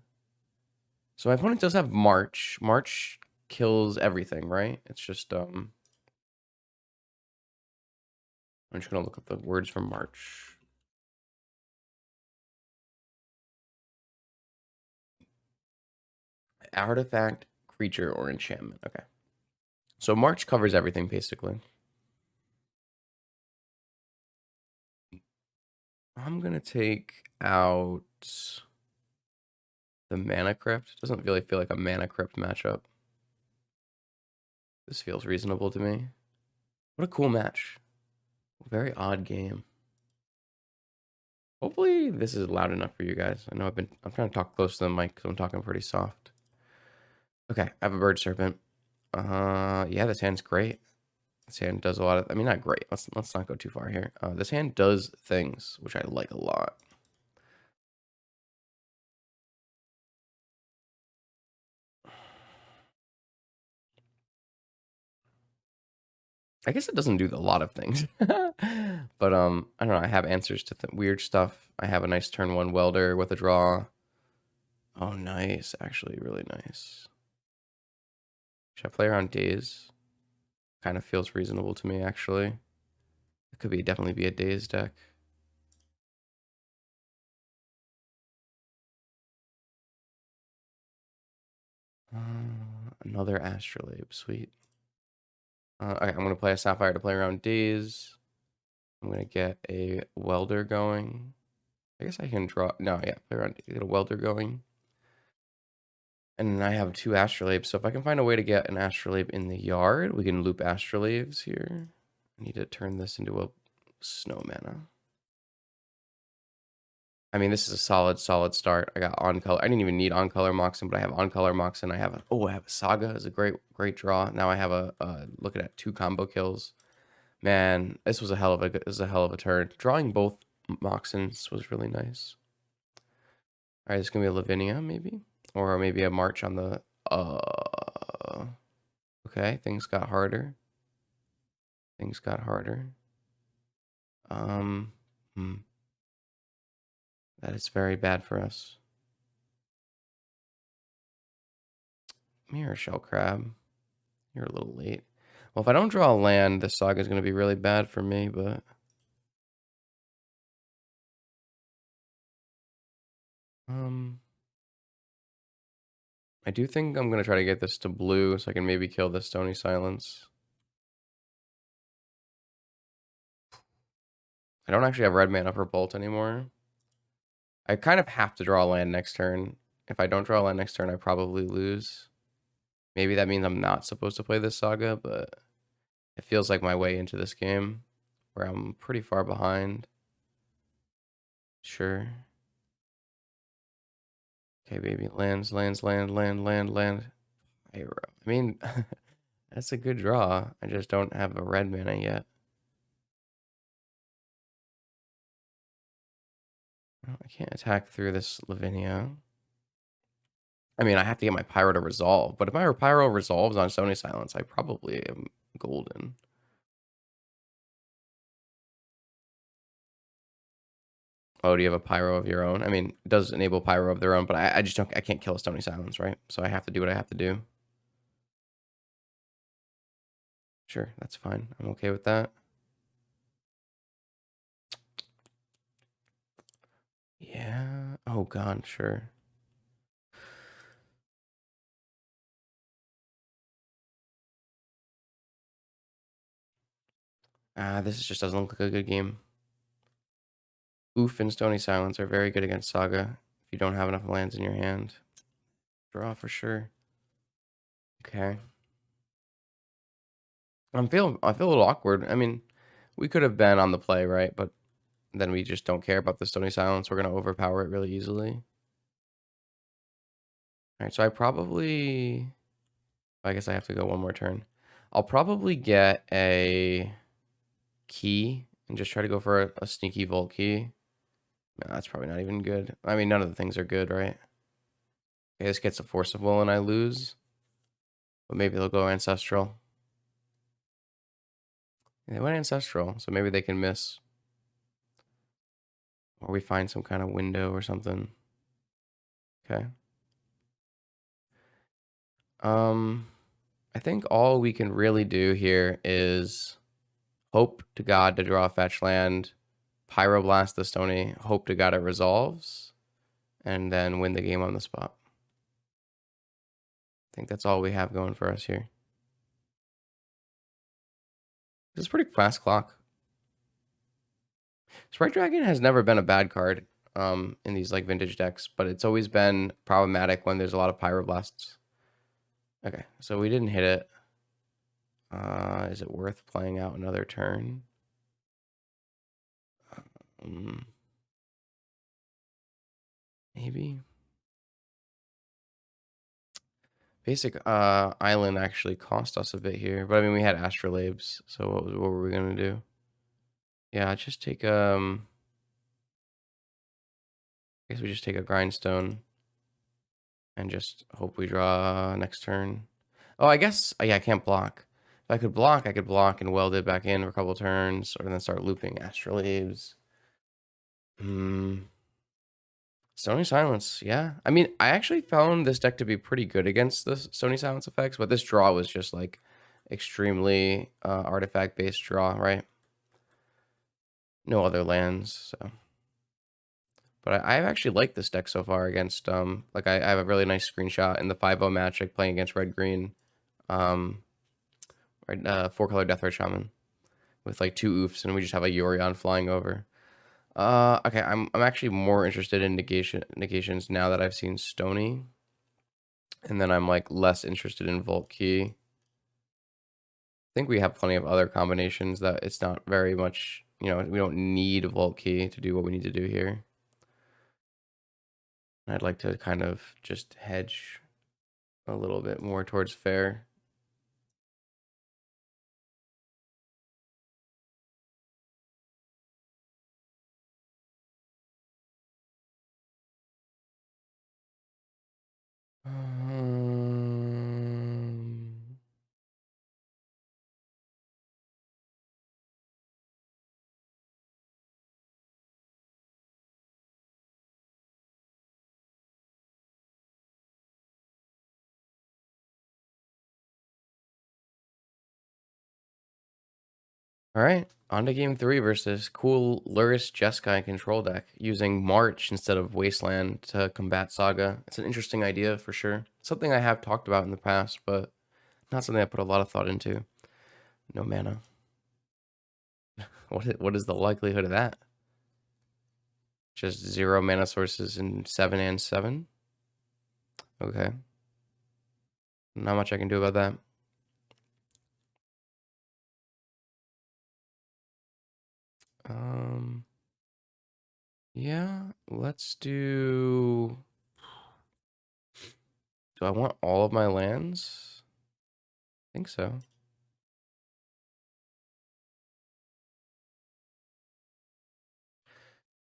[SPEAKER 1] So my opponent does have March. March kills everything, right? It's just I'm just gonna look up the words from March. Artifact, creature, or enchantment. Okay. So March covers everything basically. I'm gonna take out the Mana Crypt. Doesn't really feel like a Mana Crypt matchup. This feels reasonable to me. What a cool match. Very odd game. Hopefully this is loud enough for you guys. I know I'm trying to talk close to the mic because I'm talking pretty soft. Okay, I have a Bird Serpent. Yeah, this hand's great. This hand does a lot of, I mean, not great. Let's not go too far here. This hand does things which I like a lot. I guess it doesn't do a lot of things, but I don't know. I have answers to weird stuff. I have a nice turn 1 welder with a draw. Oh, nice. Actually, really nice. Should I play around Daze? Kind of feels reasonable to me, actually. It could definitely be a Daze deck. Another Astrolabe, sweet. Okay, I'm gonna play a Sapphire to play around Daze. I'm gonna get a Welder going. I guess I can draw. No, yeah, play around. Get a Welder going. And I have 2 Astrolabes, so if I can find a way to get an Astrolabe in the yard, we can loop Astrolabes here. I need to turn this into a Snow Mana. I mean, this is a solid start. I got On Color. I didn't even need On Color Moxen, but I have On Color Moxen. I have a Saga is a great draw. Now I have looking at 2 combo kills. Man, this was a hell of a turn. Drawing both Moxens was really nice. All right, it's gonna be a Lavinia maybe, or maybe a March on the. Okay, things got harder. Things got harder. Um, that is very bad for us. Mirror Shell Crab, you're a little late. Well, if I don't draw a land, this saga is going to be really bad for me, but... I do think I'm going to try to get this to blue so I can maybe kill the Stony Silence. I don't actually have red mana for Bolt anymore. I kind of have to draw a land next turn. If I don't draw a land next turn, I probably lose. Maybe that means I'm not supposed to play this saga, but it feels like my way into this game where I'm pretty far behind. Sure. Okay, baby. Lands, lands, land, land, land, land. I mean, that's a good draw. I just don't have a red mana yet. I can't attack through this Lavinia. I mean, I have to get my Pyro to resolve, but if my Pyro resolves on Stony Silence, I probably am golden. Oh, do you have a Pyro of your own? I mean, it does enable Pyro of their own, but I just don't, I can't kill a Stony Silence, right? So I have to do what I have to do. Sure, that's fine. I'm okay with that. Yeah. Oh, God, sure. This just doesn't look like a good game. Oof and Stony Silence are very good against Saga if you don't have enough lands in your hand. Draw for sure. Okay. I feel a little awkward. I mean, we could have been on the play, right? But then we just don't care about the Stony Silence. We're gonna overpower it really easily. Alright, so I guess I have to go one more turn. I'll probably get a key and just try to go for a sneaky Volt key. No, that's probably not even good. I mean, none of the things are good, right? Okay, this gets a Force of Will and I lose. But maybe they'll go Ancestral. They went Ancestral, so maybe they can miss. Or we find some kind of window or something. Okay. I think all we can really do here is hope to God to draw a fetch land, Pyroblast the Stony, hope to God it resolves, and then win the game on the spot. I think that's all we have going for us here. This is a pretty fast clock. Sprite Dragon has never been a bad card in these like vintage decks, but it's always been problematic when there's a lot of Pyroblasts. Okay, so we didn't hit it. Is it worth playing out another turn? Maybe. Basic island actually cost us a bit here, but I mean we had astrolabes, so what were we gonna do? Yeah, just take I guess we just take a grindstone and just hope we draw next turn. Oh, I guess yeah, I can't block. If I could block and weld it back in for a couple turns, or then start looping astrolabes. Stony Silence, yeah. I mean, I actually found this deck to be pretty good against the Stony Silence effects, but this draw was just like extremely artifact-based draw, right? No other lands, so. But I've actually liked this deck so far against, like I have a really nice screenshot in the 5-0 match, like playing against red-green, right, 4-color Deathray Shaman with like 2 oofs, and we just have a Yorion flying over. Okay, I'm actually more interested in negations now that I've seen Stony. And then I'm like less interested in Volt Key. I think we have plenty of other combinations that it's not very much, you know, we don't need Volt Key to do what we need to do here. I'd like to kind of just hedge a little bit more towards fair. All right, on to game 3 versus cool Luris Jeskai control deck using March instead of Wasteland to combat Saga. It's an interesting idea for sure. Something I have talked about in the past, but not something I put a lot of thought into. No mana. What is the likelihood of that? Just 0 mana sources in 7 and 7? Okay. Not much I can do about that. Yeah, let's do... Do I want all of my lands? I think so.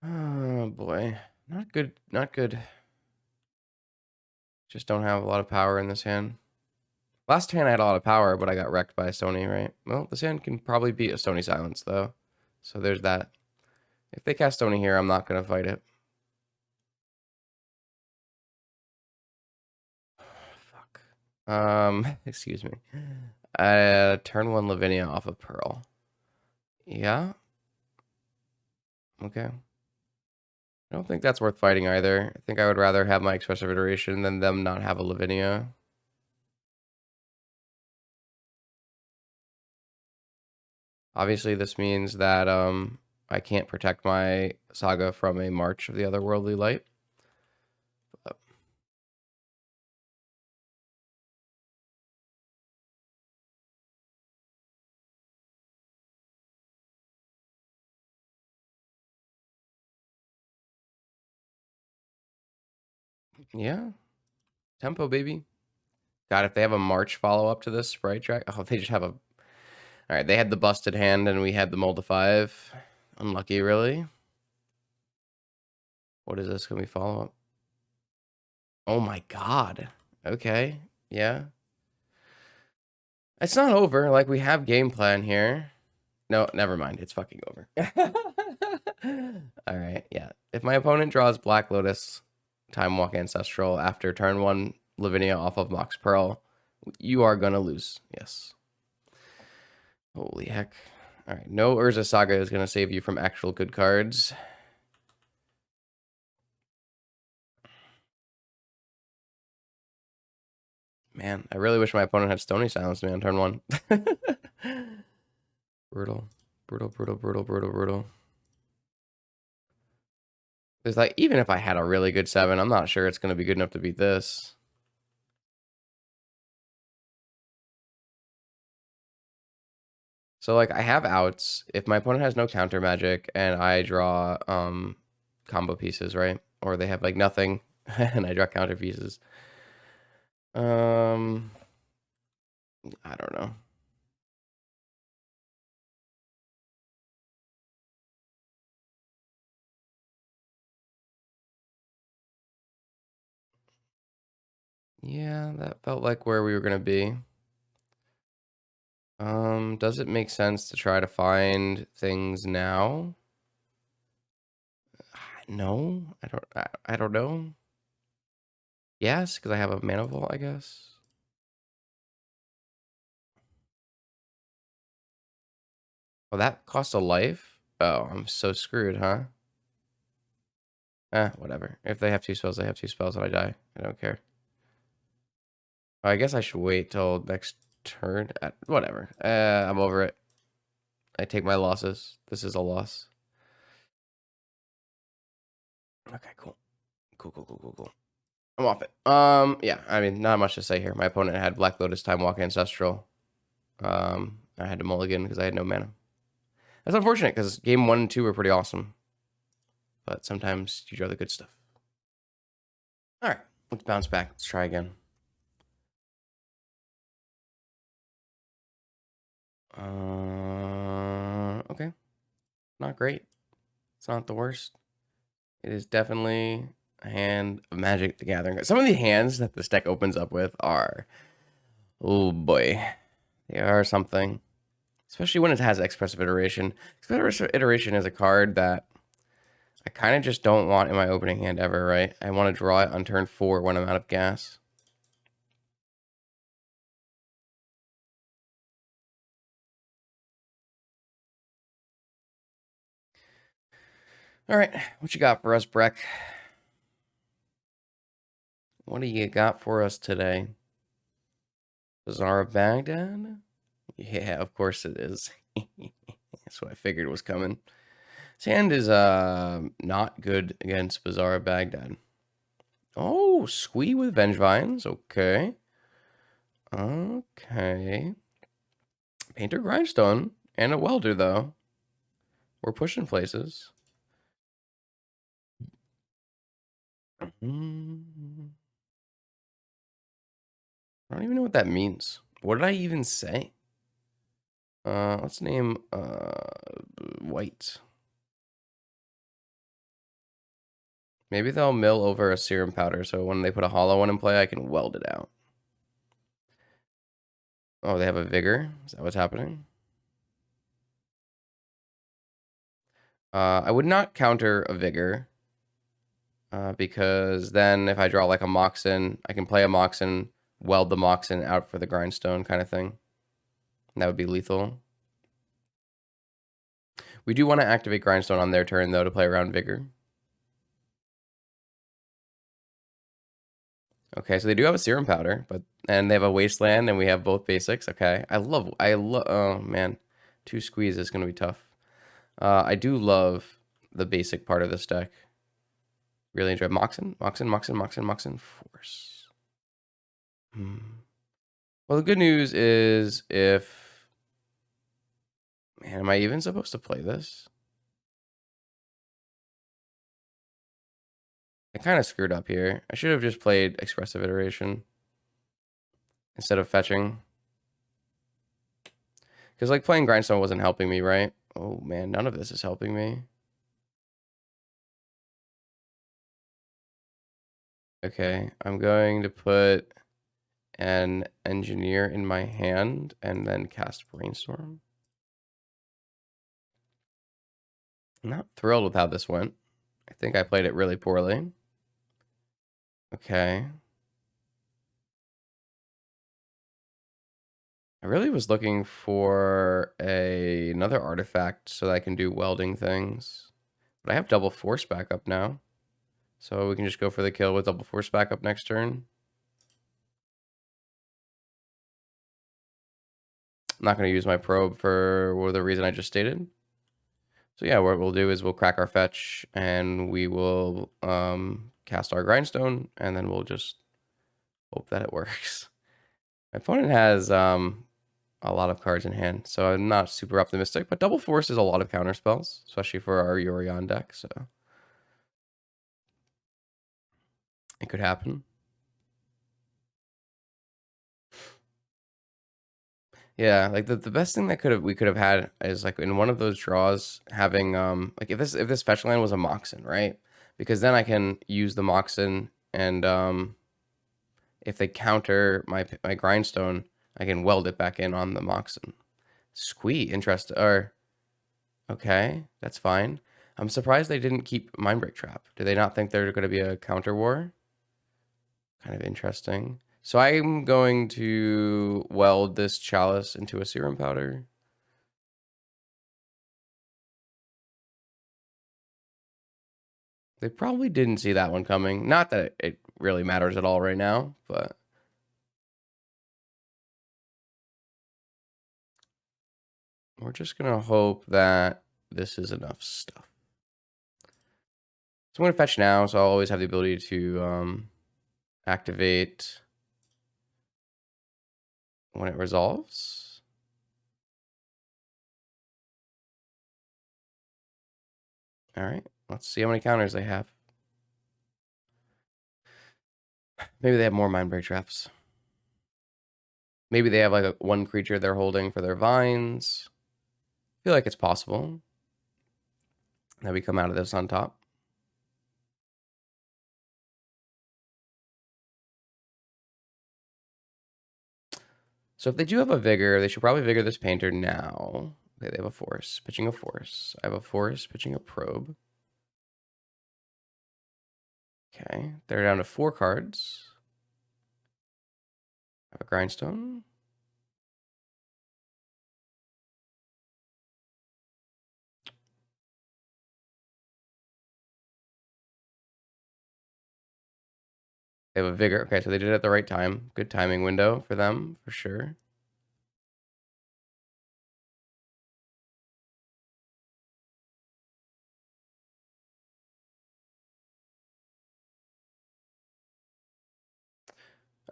[SPEAKER 1] Oh boy. Not good, not good. Just don't have a lot of power in this hand. Last hand I had a lot of power, but I got wrecked by a Stony, right? Well, this hand can probably beat a Stony Silence, though. So there's that. If they cast Stony here, I'm not going to fight it. Fuck. Excuse me. Turn 1 Lavinia off of Pearl. Yeah? Okay. I don't think that's worth fighting either. I think I would rather have my Expressive Iteration than them not have a Lavinia. Obviously, this means that I can't protect my Saga from a March of the Otherworldly Light. But... yeah. Tempo, baby. God, if they have a March follow-up to this Sprite track... Oh, they just have a... Alright, they had the Busted Hand and we had the Mold to 5. Unlucky, really. What is this? Can we follow up? Oh my god. Okay. Yeah. It's not over. Like, we have game plan here. No, never mind. It's fucking over. Alright, yeah. If my opponent draws Black Lotus, Time Walk Ancestral after turn 1 Lavinia off of Mox Pearl, you are gonna lose. Yes. Holy heck. Alright, no Urza Saga is gonna save you from actual good cards. Man, I really wish my opponent had Stony Silence me on turn 1. Brutal. Brutal, brutal, brutal, brutal, brutal. It's like, even if I had a really good 7, I'm not sure it's going to be good enough to beat this. So, like, I have outs. If my opponent has no counter magic and I draw combo pieces, right? Or they have, like, nothing and I draw counter pieces. I don't know. Yeah, that felt like where we were going to be. Does it make sense to try to find things now? No, I don't know. Yes, because I have a mana vault, I guess. Well, that costs a life? Oh, I'm so screwed, huh? Whatever. If they have 2 spells, they have 2 spells and I die. I don't care. I guess I should wait till next turn. Whatever. I'm over it. I take my losses. This is a loss. Okay, cool. Cool. I'm off it. Yeah, I mean, not much to say here. My opponent had Black Lotus, Time Walk Ancestral. I had to mulligan because I had no mana. That's unfortunate because game 1 and 2 were pretty awesome. But sometimes you draw the good stuff. All right, let's bounce back. Let's try again. Okay. Not great. It's not the worst. It is definitely a hand of Magic the Gathering. Some of the hands that this deck opens up with are... Oh boy. They are something. Especially when it has Expressive Iteration. Expressive Iteration is a card that I kind of just don't want in my opening hand ever, right? I want to draw it on turn 4 when I'm out of gas. All right, what you got for us, Breck? What do you got for us today? Bazaar of Baghdad? Yeah, of course it is. That's what I figured was coming. His hand is not good against Bazaar of Baghdad. Oh, Squee with Vengevines. Okay. Okay. Painter Grindstone and a Welder, though. We're pushing places. I don't even know what that means. What did I even say? Let's name white. Maybe they'll mill over a serum powder, so when they put a hollow one in play, I can weld it out. Oh, they have a vigor? Is that what's happening? I would not counter a vigor, because then if I draw like a Moxen, I can play a Moxen, weld the Moxen out for the Grindstone kind of thing. And that would be lethal. We do want to activate Grindstone on their turn, though, to play around Vigor. Okay, so they do have a Serum Powder, and they have a Wasteland, and we have both basics. Okay, oh man, 2 Squeeze is going to be tough. I do love the basic part of this deck. Really enjoy Moxen, Force. Well, the good news is man, am I even supposed to play this? I kind of screwed up here. I should have just played Expressive Iteration instead of fetching. Because, like, playing Grindstone wasn't helping me, right? Oh, man, none of this is helping me. Okay, I'm going to put an Engineer in my hand and then cast Brainstorm. I'm not thrilled with how this went. I think I played it really poorly. Okay. I really was looking for another artifact so that I can do welding things. But I have double force backup now. So we can just go for the kill with double force backup next turn. I'm not going to use my probe for the reason I just stated. So yeah, what we'll do is we'll crack our fetch and we will cast our grindstone and then we'll just hope that it works. My opponent has a lot of cards in hand, so I'm not super optimistic, but double force is a lot of counter spells, especially for our Yorion deck, so it could happen. Yeah, like the best thing that we could have had is like in one of those draws having like if this fetch land was a Moxen, right? Because then I can use the Moxen and if they counter my grindstone, I can weld it back in on the Moxen. Squee, interest or okay, that's fine. I'm surprised they didn't keep Mindbreak Trap. Do they not think there's going to be a counter war? Kind of interesting. So I'm going to weld this chalice into a serum powder. They probably didn't see that one coming. Not that it really matters at all right now, but we're just going to hope that this is enough stuff. So I'm going to fetch now, so I'll always have the ability to activate when it resolves. All right, let's see how many counters they have. Maybe they have more Mindbreak Traps. Maybe they have like one creature they're holding for their vines. I feel like it's possible that we come out of this on top. So if they do have a Vigor, they should probably Vigor this Painter now. Okay, they have a Force, pitching a Force. I have a Force, pitching a Probe. Okay, they're down to 4 cards. I have a Grindstone. They have a vigor. Okay, so they did it at the right time. Good timing window for them, for sure.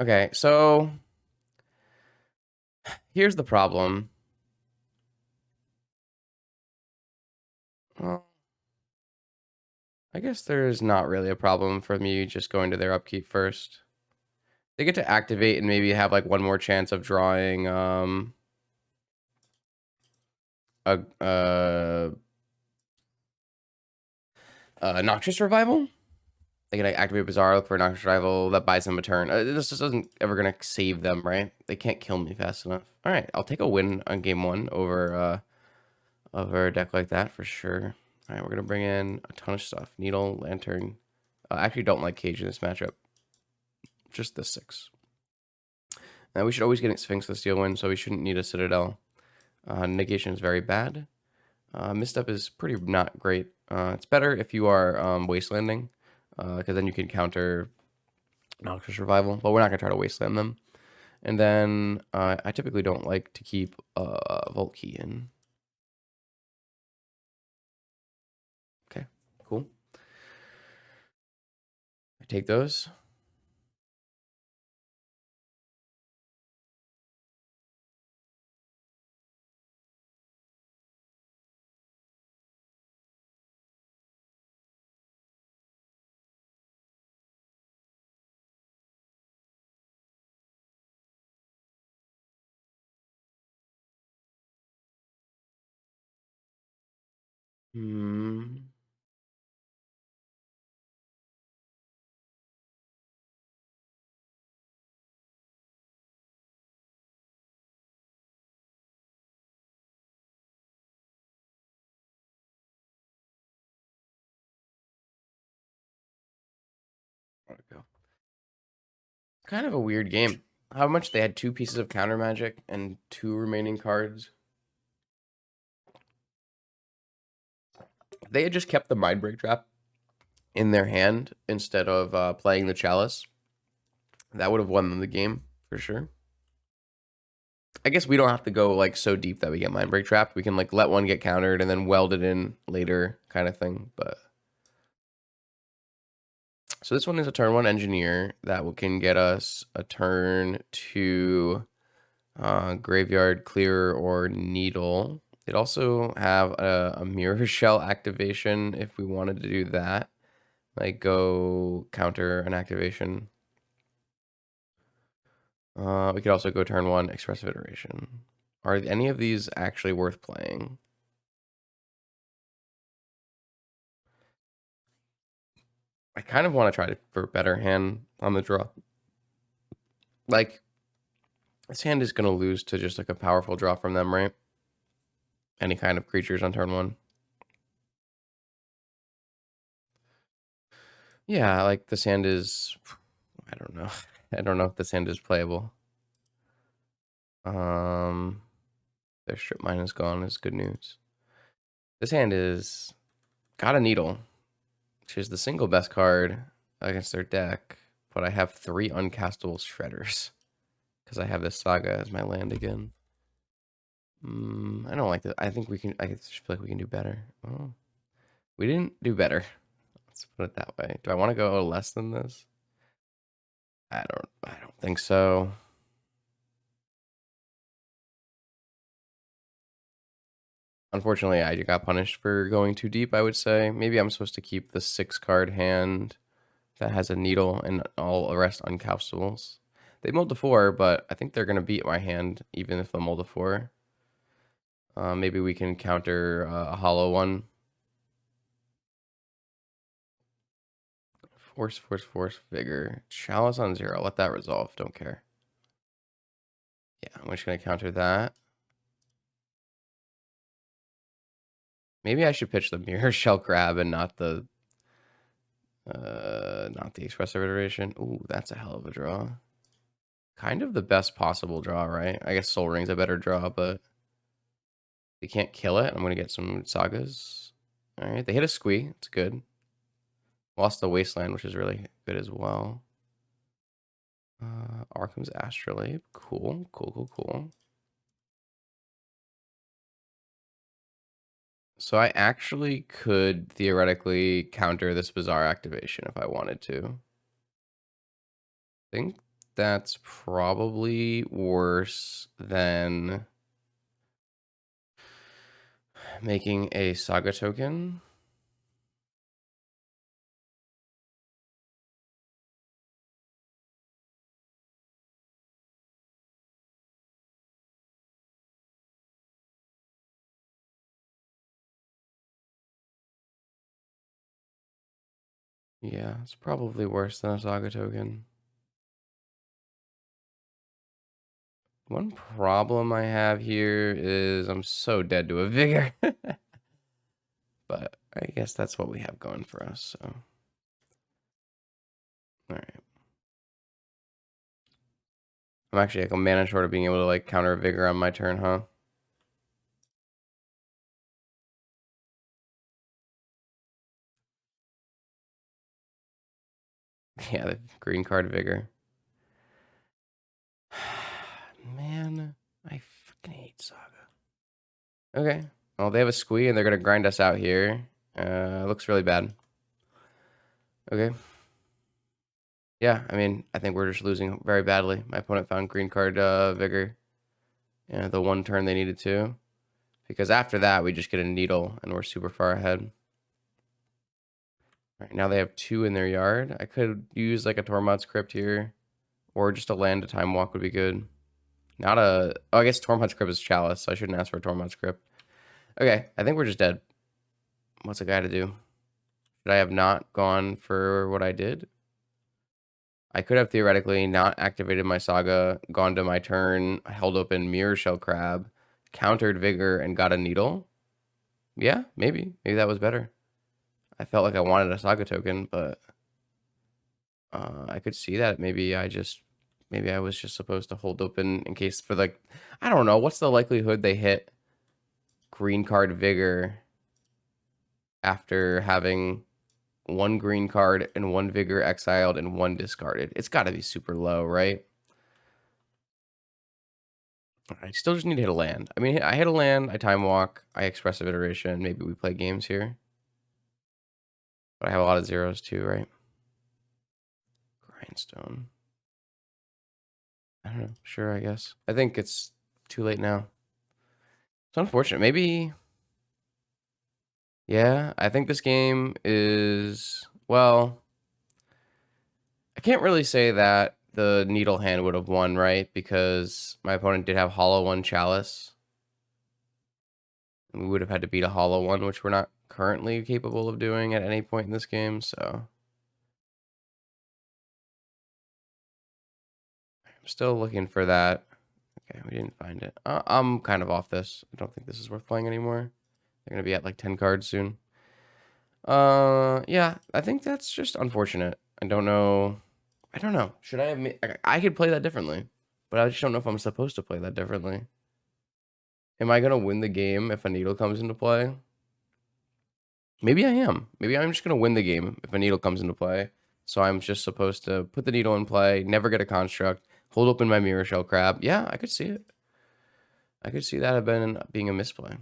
[SPEAKER 1] Okay, so here's the problem. Well, I guess there's not really a problem for me just going to their upkeep first. They get to activate and maybe have like one more chance of drawing a Noxious Revival. They can activate Bizarre, look for a Noxious Revival that buys them a turn. This just isn't ever gonna save them, right? They can't kill me fast enough. All right, I'll take a win on game one over a deck like that for sure. All right, we're gonna bring in a ton of stuff. Needle, Lantern. I actually don't like Cage in this matchup. Just the 6. We should always get Sphinx the steal win, so we shouldn't need a Citadel. Negation is very bad. Misstep is pretty not great. It's better if you are wastelanding, because then you can counter Noxious Revival, but we're not going to try to wasteland them. And then I typically don't like to keep Vault Key in. Okay, cool. I take those. Hmm. There we go. Kind of a weird game. How much they had 2 pieces of counter magic and 2 remaining cards. If they had just kept the Mindbreak Trap in their hand instead of playing the Chalice, that would have won them the game for sure. I guess we don't have to go like so deep that we get Mindbreak Trapped. We can like let one get countered and then weld it in later kind of thing. But so this one is a turn 1 engineer that can get us a turn to graveyard clear or needle. It also have a mirror shell activation if we wanted to do that. Like go counter an activation. We could also go turn 1 expressive iteration. Are any of these actually worth playing? I kind of want to try for better hand on the draw. Like, this hand is going to lose to just like a powerful draw from them, right? Any kind of creatures on turn 1. Yeah, like this hand is, I don't know. I don't know if this hand is playable. Their strip mine is gone is good news. This hand is got a needle, which is the single best card against their deck, but I have 3 uncastable shredders because I have this saga as my land again. I don't like that. I think we can. I just feel like we can do better. Oh, we didn't do better. Let's put it that way. Do I want to go less than this? I don't think so. Unfortunately, I got punished for going too deep, I would say. Maybe I'm supposed to keep the 6-card hand that has a needle and all the rest uncastables. They mulled to 4, but I think they're going to beat my hand even if they mull to 4. Maybe we can counter a hollow one. Force, vigor. Chalice on 0. Let that resolve. Don't care. Yeah, I'm just going to counter that. Maybe I should pitch the mirror shell grab and not the expressive iteration. Ooh, that's a hell of a draw. Kind of the best possible draw, right? I guess Soul Ring's a better draw, but they can't kill it. I'm going to get some sagas. All right, they hit a Squee. It's good. Lost the Wasteland, which is really good as well. Arkham's Astrolabe. Cool, cool, cool, cool. So I actually could theoretically counter this bizarre activation if I wanted to. I think that's probably worse than making a saga token. Yeah, it's probably worse than a saga token. One problem I have here is I'm so dead to a vigor. But I guess that's what we have going for us, so. Alright. I'm actually like a mana short of being able to like counter a vigor on my turn, huh? Yeah, the green card vigor. Man, I fucking hate Saga. Okay. Well, they have a Squee and they're gonna grind us out here. Looks really bad. Okay. Yeah, I mean, I think we're just losing very badly. My opponent found green card vigor. Yeah, the one turn they needed to. Because after that, we just get a needle and we're super far ahead. Right now they have 2 in their yard. I could use like a Tormod's Crypt here. Or just a land to time walk would be good. Not a... Oh, I guess Tormod's Crypt is Chalice, so I shouldn't ask for a Tormod's Crypt. Okay, I think we're just dead. What's a guy to do? Should I have not gone for what I did? I could have theoretically not activated my Saga, gone to my turn, held open Mirror Shell Crab, countered Vigor, and got a Needle. Yeah, maybe. Maybe that was better. I felt like I wanted a Saga token, but I could see that. Maybe I was just supposed to hold open in case for like, I don't know. What's the likelihood they hit green card Vigor after having 1 green card and 1 Vigor exiled and 1 discarded? It's got to be super low, right? I still just need to hit a land. I mean, I hit a land, I time walk, I expressive iteration. Maybe we play games here. But I have a lot of zeros too, right? Grindstone. I don't know. Sure, I guess. I think it's too late now. It's unfortunate. Maybe. Yeah, I think this game is. Well, I can't really say that the Needle hand would have won, right? Because my opponent did have Hollow 1 Chalice. And we would have had to beat a Hollow 1, which we're not currently capable of doing at any point in this game, so. I'm still looking for that. Okay, we didn't find it. I'm kind of off this. I don't think this is worth playing anymore. They're gonna be at like 10 cards soon. Yeah, I think that's just unfortunate. I don't know. I don't know. Should I have I could play that differently, but I just don't know if I'm supposed to play that differently. Am I gonna win the game if a needle comes into play? Maybe I am. Maybe I'm just gonna win the game if a needle comes into play. So I'm just supposed to put the needle in play, never get a construct, hold open my mirror shell crab. Yeah, I could see it. I could see that have been being a misplay.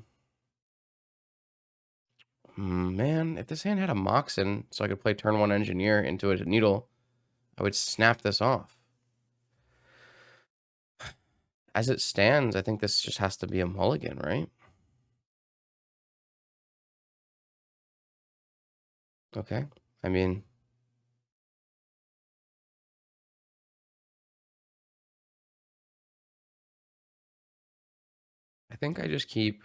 [SPEAKER 1] Man, if this hand had a Moxen, so I could play turn 1 engineer into a needle, I would snap this off. As it stands, I think this just has to be a mulligan, right? Okay. I mean, I think I just keep.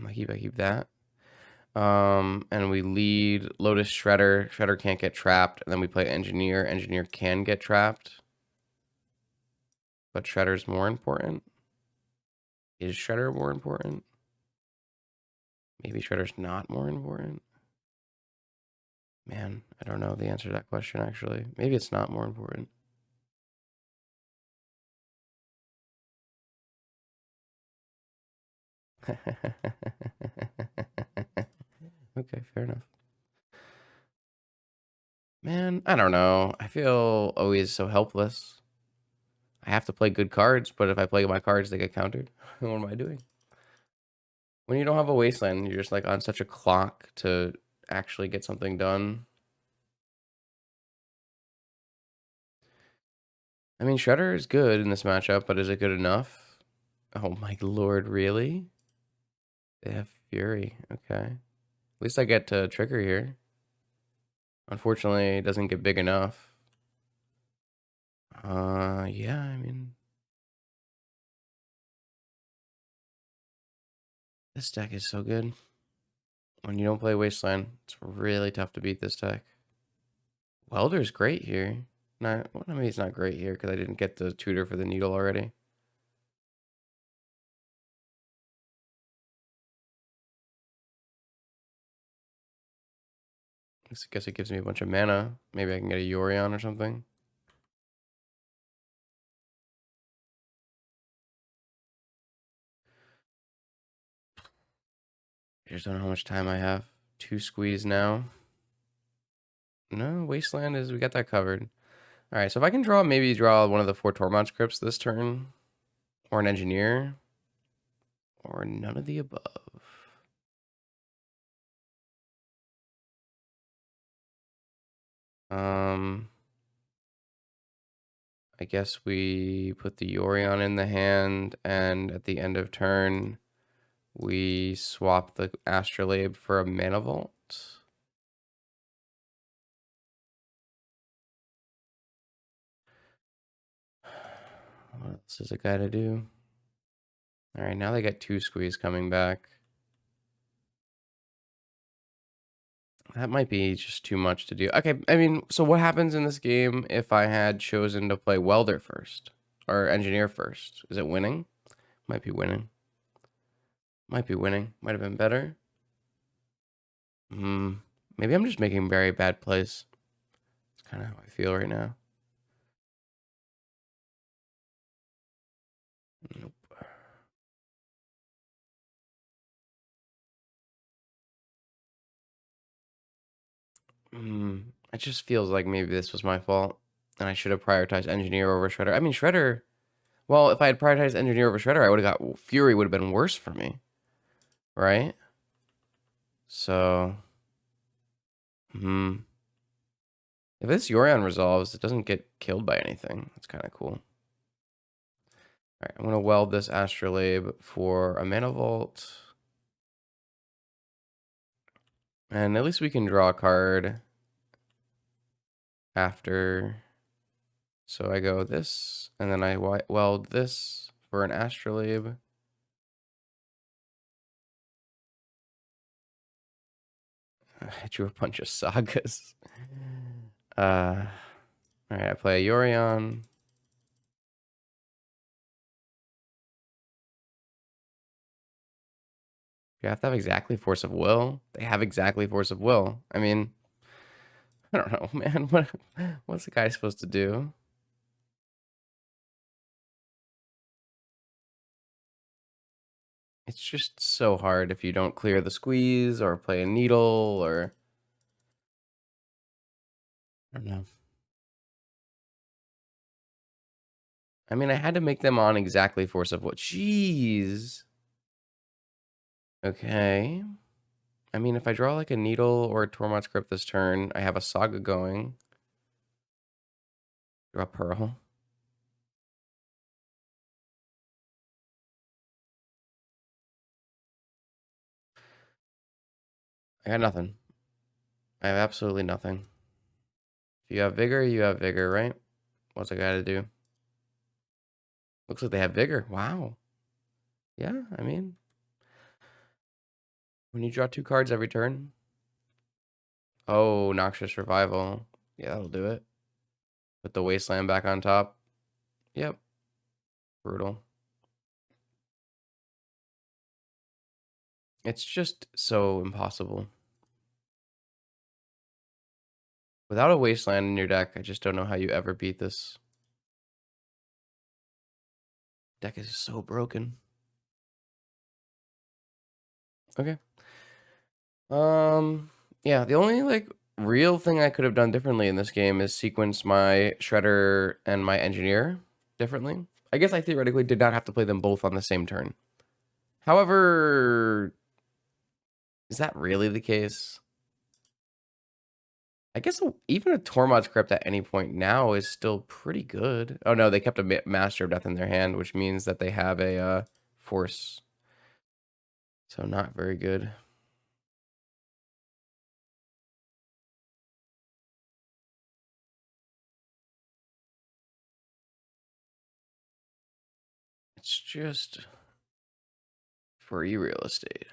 [SPEAKER 1] I keep that. And we lead Lotus Shredder. Shredder can't get trapped, and then we play Engineer. Engineer can get trapped, but Shredder's more important. Is Shredder more important? Maybe Shredder's not more important. Man, I don't know the answer to that question, actually. Maybe it's not more important. Okay, fair enough. Man, I don't know. I feel always so helpless. I have to play good cards, but if I play my cards, they get countered. What am I doing? When you don't have a wasteland, you're just like on such a clock to actually get something done. I mean, Shredder is good in this matchup, but is it good enough? Oh my lord, really? They have Fury. Okay. At least I get to trigger here. Unfortunately, it doesn't get big enough. Yeah, I mean, this deck is so good. When you don't play Wasteland, it's really tough to beat this deck. Welder's great here. Not, well, I mean, he's not great here because I didn't get the tutor for the needle already. I guess it gives me a bunch of mana. Maybe I can get a Yorion or something. I just don't know how much time I have. 2 squeeze now. No, Wasteland is, we got that covered. All right, so if I can draw, maybe draw one of the 4 Tormod scripts this turn, or an engineer, or none of the above. I guess we put the Yorion in the hand, and at the end of turn, we swap the Astrolabe for a Mana Vault. What else is a guy to do? All right, now they get 2 squeeze coming back. That might be just too much to do. Okay, I mean, so what happens in this game if I had chosen to play Welder first? Or Engineer first? Is it winning? Might be winning. Might be winning. Might have been better. Maybe I'm just making very bad plays. It's kind of how I feel right now. Nope. It just feels like maybe this was my fault. And I should have prioritized Engineer over Shredder. I mean, Shredder... Well, if I had prioritized Engineer over Shredder, I would have got... Fury would have been worse for me. Right? So... If this Yorion resolves, it doesn't get killed by anything. That's kind of cool. Alright, I'm going to weld this Astrolabe for a Mana Vault. And at least we can draw a card after. So I go this, and then I weld this for an Astrolabe. I drew a bunch of sagas. Alright, I play a Yorion. You have to have exactly Force of Will. They have exactly Force of Will. I mean, I don't know, man. What's the guy supposed to do? It's just so hard if you don't clear the squeeze or play a needle or... I don't know. I mean, I had to make them on exactly Force of Will. Jeez. Okay. I mean, if I draw like a needle or a Tormod script this turn, I have a saga going. Draw Pearl. I got nothing. I have absolutely nothing. If you have vigor, you have vigor, right? What's I gotta do? Looks like they have vigor. Wow. Yeah, I mean, when you draw 2 cards every turn. Oh, Noxious Revival. Yeah, that'll do it. Put the Wasteland back on top. Yep. Brutal. It's just so impossible. Without a Wasteland in your deck, I just don't know how you ever beat this. Deck is so broken. Okay. Yeah, the only like real thing I could have done differently in this game is sequence my Shredder and my Engineer differently. I guess I theoretically did not have to play them both on the same turn. However, is that really the case? I guess even a Tormod's Crypt at any point now is still pretty good. Oh no, they kept a Master of Death in their hand, which means that they have a Force. So not very good. It's just free real estate.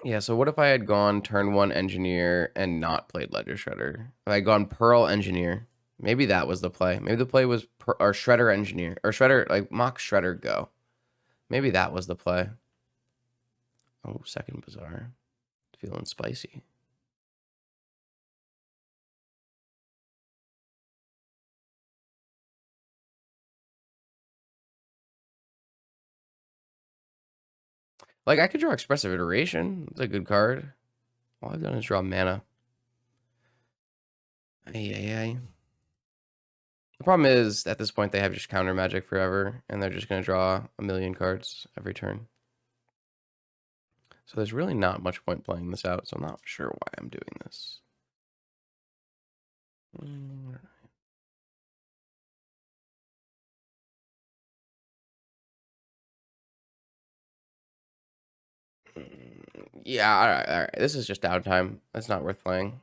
[SPEAKER 1] Yeah, so what if I had gone turn 1 Engineer and not played Ledger Shredder? If I had gone Pearl Engineer, maybe that was the play. Maybe the play was or Shredder Engineer, or Shredder, like Mock Shredder go. Maybe that was the play. Oh, second Bazaar. Feeling spicy. Like, I could draw Expressive Iteration. It's a good card. All I've done is draw mana. Ay. The problem is, at this point, they have just counter magic forever, and they're just going to draw a million cards every turn. So there's really not much point playing this out, so I'm not sure why I'm doing this. Yeah, all right. This is just downtime. That's not worth playing.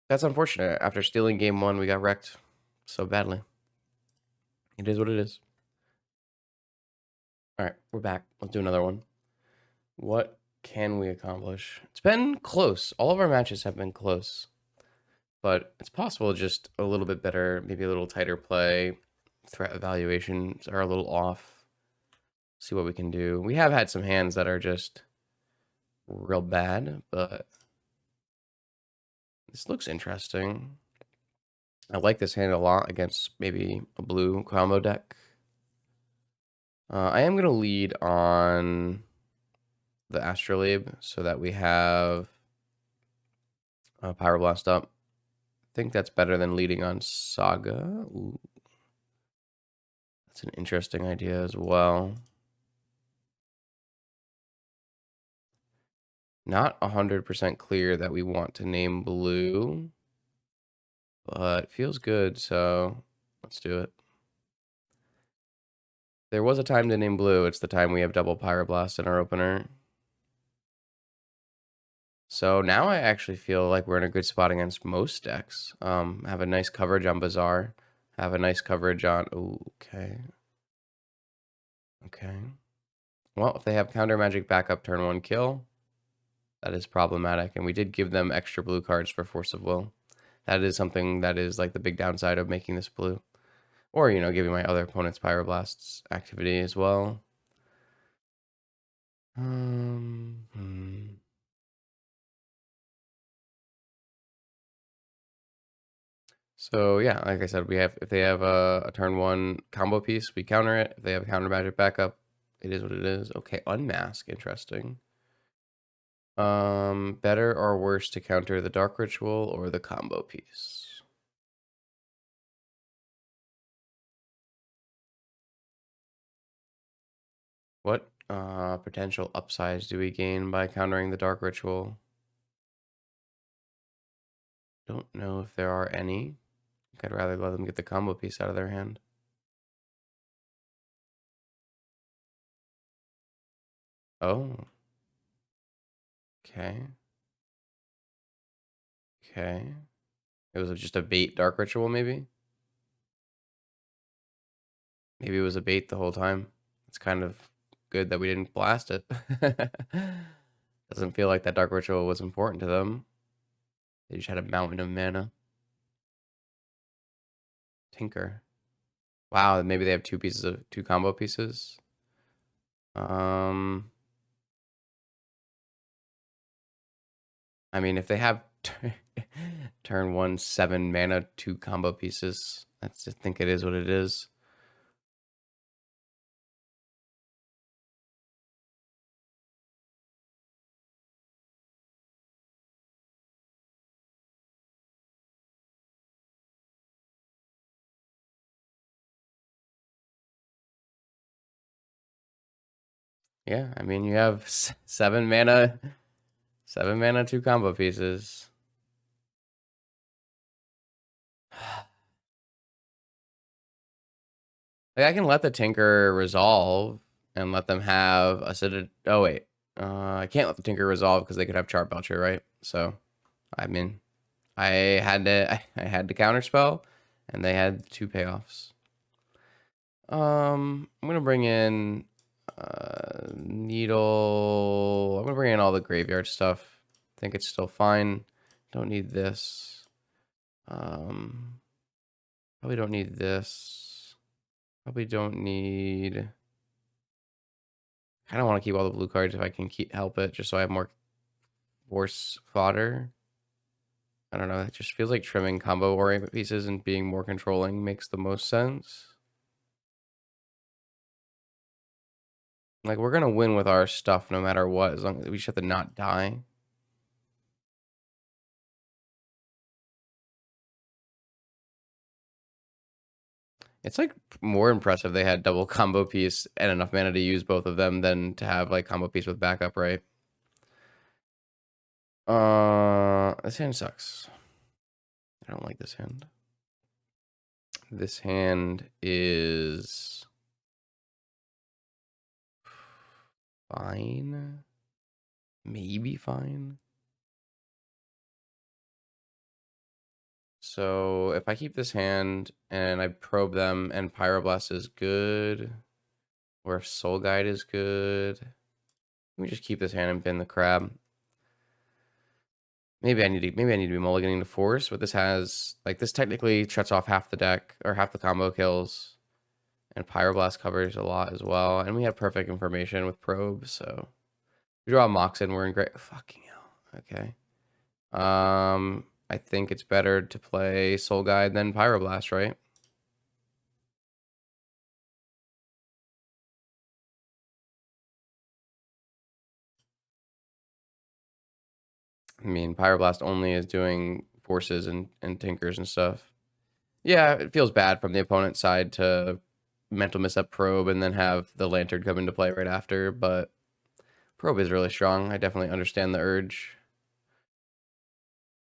[SPEAKER 1] That's unfortunate. After stealing game 1, we got wrecked so badly. It is what it is. All right, we're back. Let's do another one. What can we accomplish? It's been close. All of our matches have been close. But it's possible just a little bit better, maybe a little tighter play. Threat evaluations are a little off. See what we can do. We have had some hands that are just real bad, but this looks interesting. I like this hand a lot against maybe a blue combo deck. I am going to lead on the Astrolabe so that we have Pyroblast up. I think that's better than leading on Saga. Ooh. That's an interesting idea as well. Not 100% clear that we want to name blue, but it feels good, so let's do it. There was a time to name blue. It's the time we have double Pyroblast in our opener. So now I actually feel like we're in a good spot against most decks. Have a nice coverage on Bazaar. Have a nice coverage on... Ooh, okay. Okay. Well, if they have counter magic backup turn 1 kill, that is problematic. And we did give them extra blue cards for Force of Will. That is something that is like the big downside of making this blue. Or, you know, giving my other opponent's Pyroblasts activity as well. So yeah, like I said, we have, if they have a turn 1 combo piece, we counter it. If they have counter magic backup, it is what it is. Okay, unmask, interesting. Better or worse to counter the Dark Ritual or the combo piece? What potential upsides do we gain by countering the Dark Ritual? Don't know if there are any. I'd rather let them get the combo piece out of their hand. Oh. Okay. Okay. It was just a bait Dark Ritual, maybe? Maybe it was a bait the whole time. It's kind of good that we didn't blast it. Doesn't feel like that Dark Ritual was important to them. They just had a mountain of mana. Tinker. Wow, maybe they have two combo pieces. I mean, if they have turn 1 7 mana, 2 combo pieces, I just think it is what it is. Yeah, I mean, you have 7 mana, 7 mana, 2 combo pieces. Like, I can let the Tinker resolve and let them have a Citadel. Oh, wait. I can't let the Tinker resolve because they could have Chart Belcher, right? So, I mean, I I had to counterspell, and they had 2 payoffs. I'm gonna bring in Needle. I'm gonna bring in all the graveyard stuff. I think it's still fine. Don't need this. Probably don't need this. Probably don't need. I don't want to keep all the blue cards if I can help it, just so I have more force fodder. I don't know. It just feels like trimming combo ornament pieces and being more controlling makes the most sense. Like, we're gonna win with our stuff no matter what, as long as we just have to not die. It's like more impressive they had double combo piece and enough mana to use both of them than to have like combo piece with backup, right? This hand sucks. I don't like this hand. This hand is fine. Maybe fine. So if I keep this hand and I probe them and Pyroblast is good, or if Soul Guide is good, let me just keep this hand and bin the crab. Maybe I need to be mulliganing to force, but this has like this technically shuts off half the deck or half the combo kills, and Pyroblast covers a lot as well. And we have perfect information with probe, so we draw a Moxen, we're in great. Fucking hell. Okay. I think it's better to play Soul Guide than Pyroblast, right? I mean, Pyroblast only is doing forces and tinkers and stuff. Yeah, it feels bad from the opponent's side to mental miss up probe and then have the lantern come into play right after, but probe is really strong. I definitely understand the urge.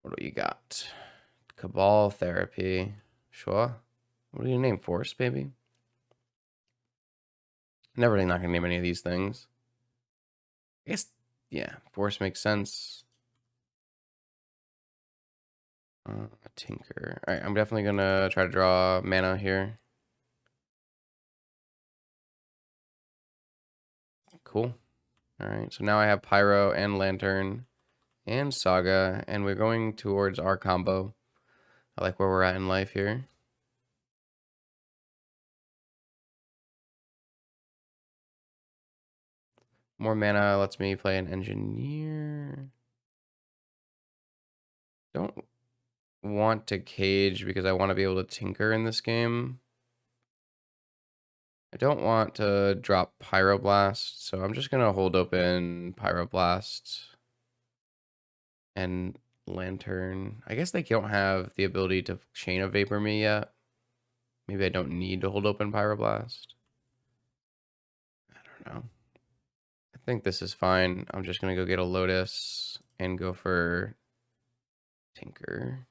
[SPEAKER 1] What do you got? Cabal therapy. Sure. What do you name? Force, baby? Never really not gonna name any of these things. I guess, yeah, force makes sense. Tinker. All right, I'm definitely gonna try to draw mana here. Cool. All right, so now I have Pyro and Lantern and Saga, and we're going towards our combo. I like where we're at in life here. More mana lets me play an Engineer. Don't want to cage because I want to be able to tinker in this game. I don't want to drop Pyroblast, so I'm just going to hold open Pyroblast and Lantern. I guess they don't have the ability to Chain of Vapor me yet. Maybe I don't need to hold open Pyroblast. I don't know. I think this is fine. I'm just going to go get a Lotus and go for Tinker.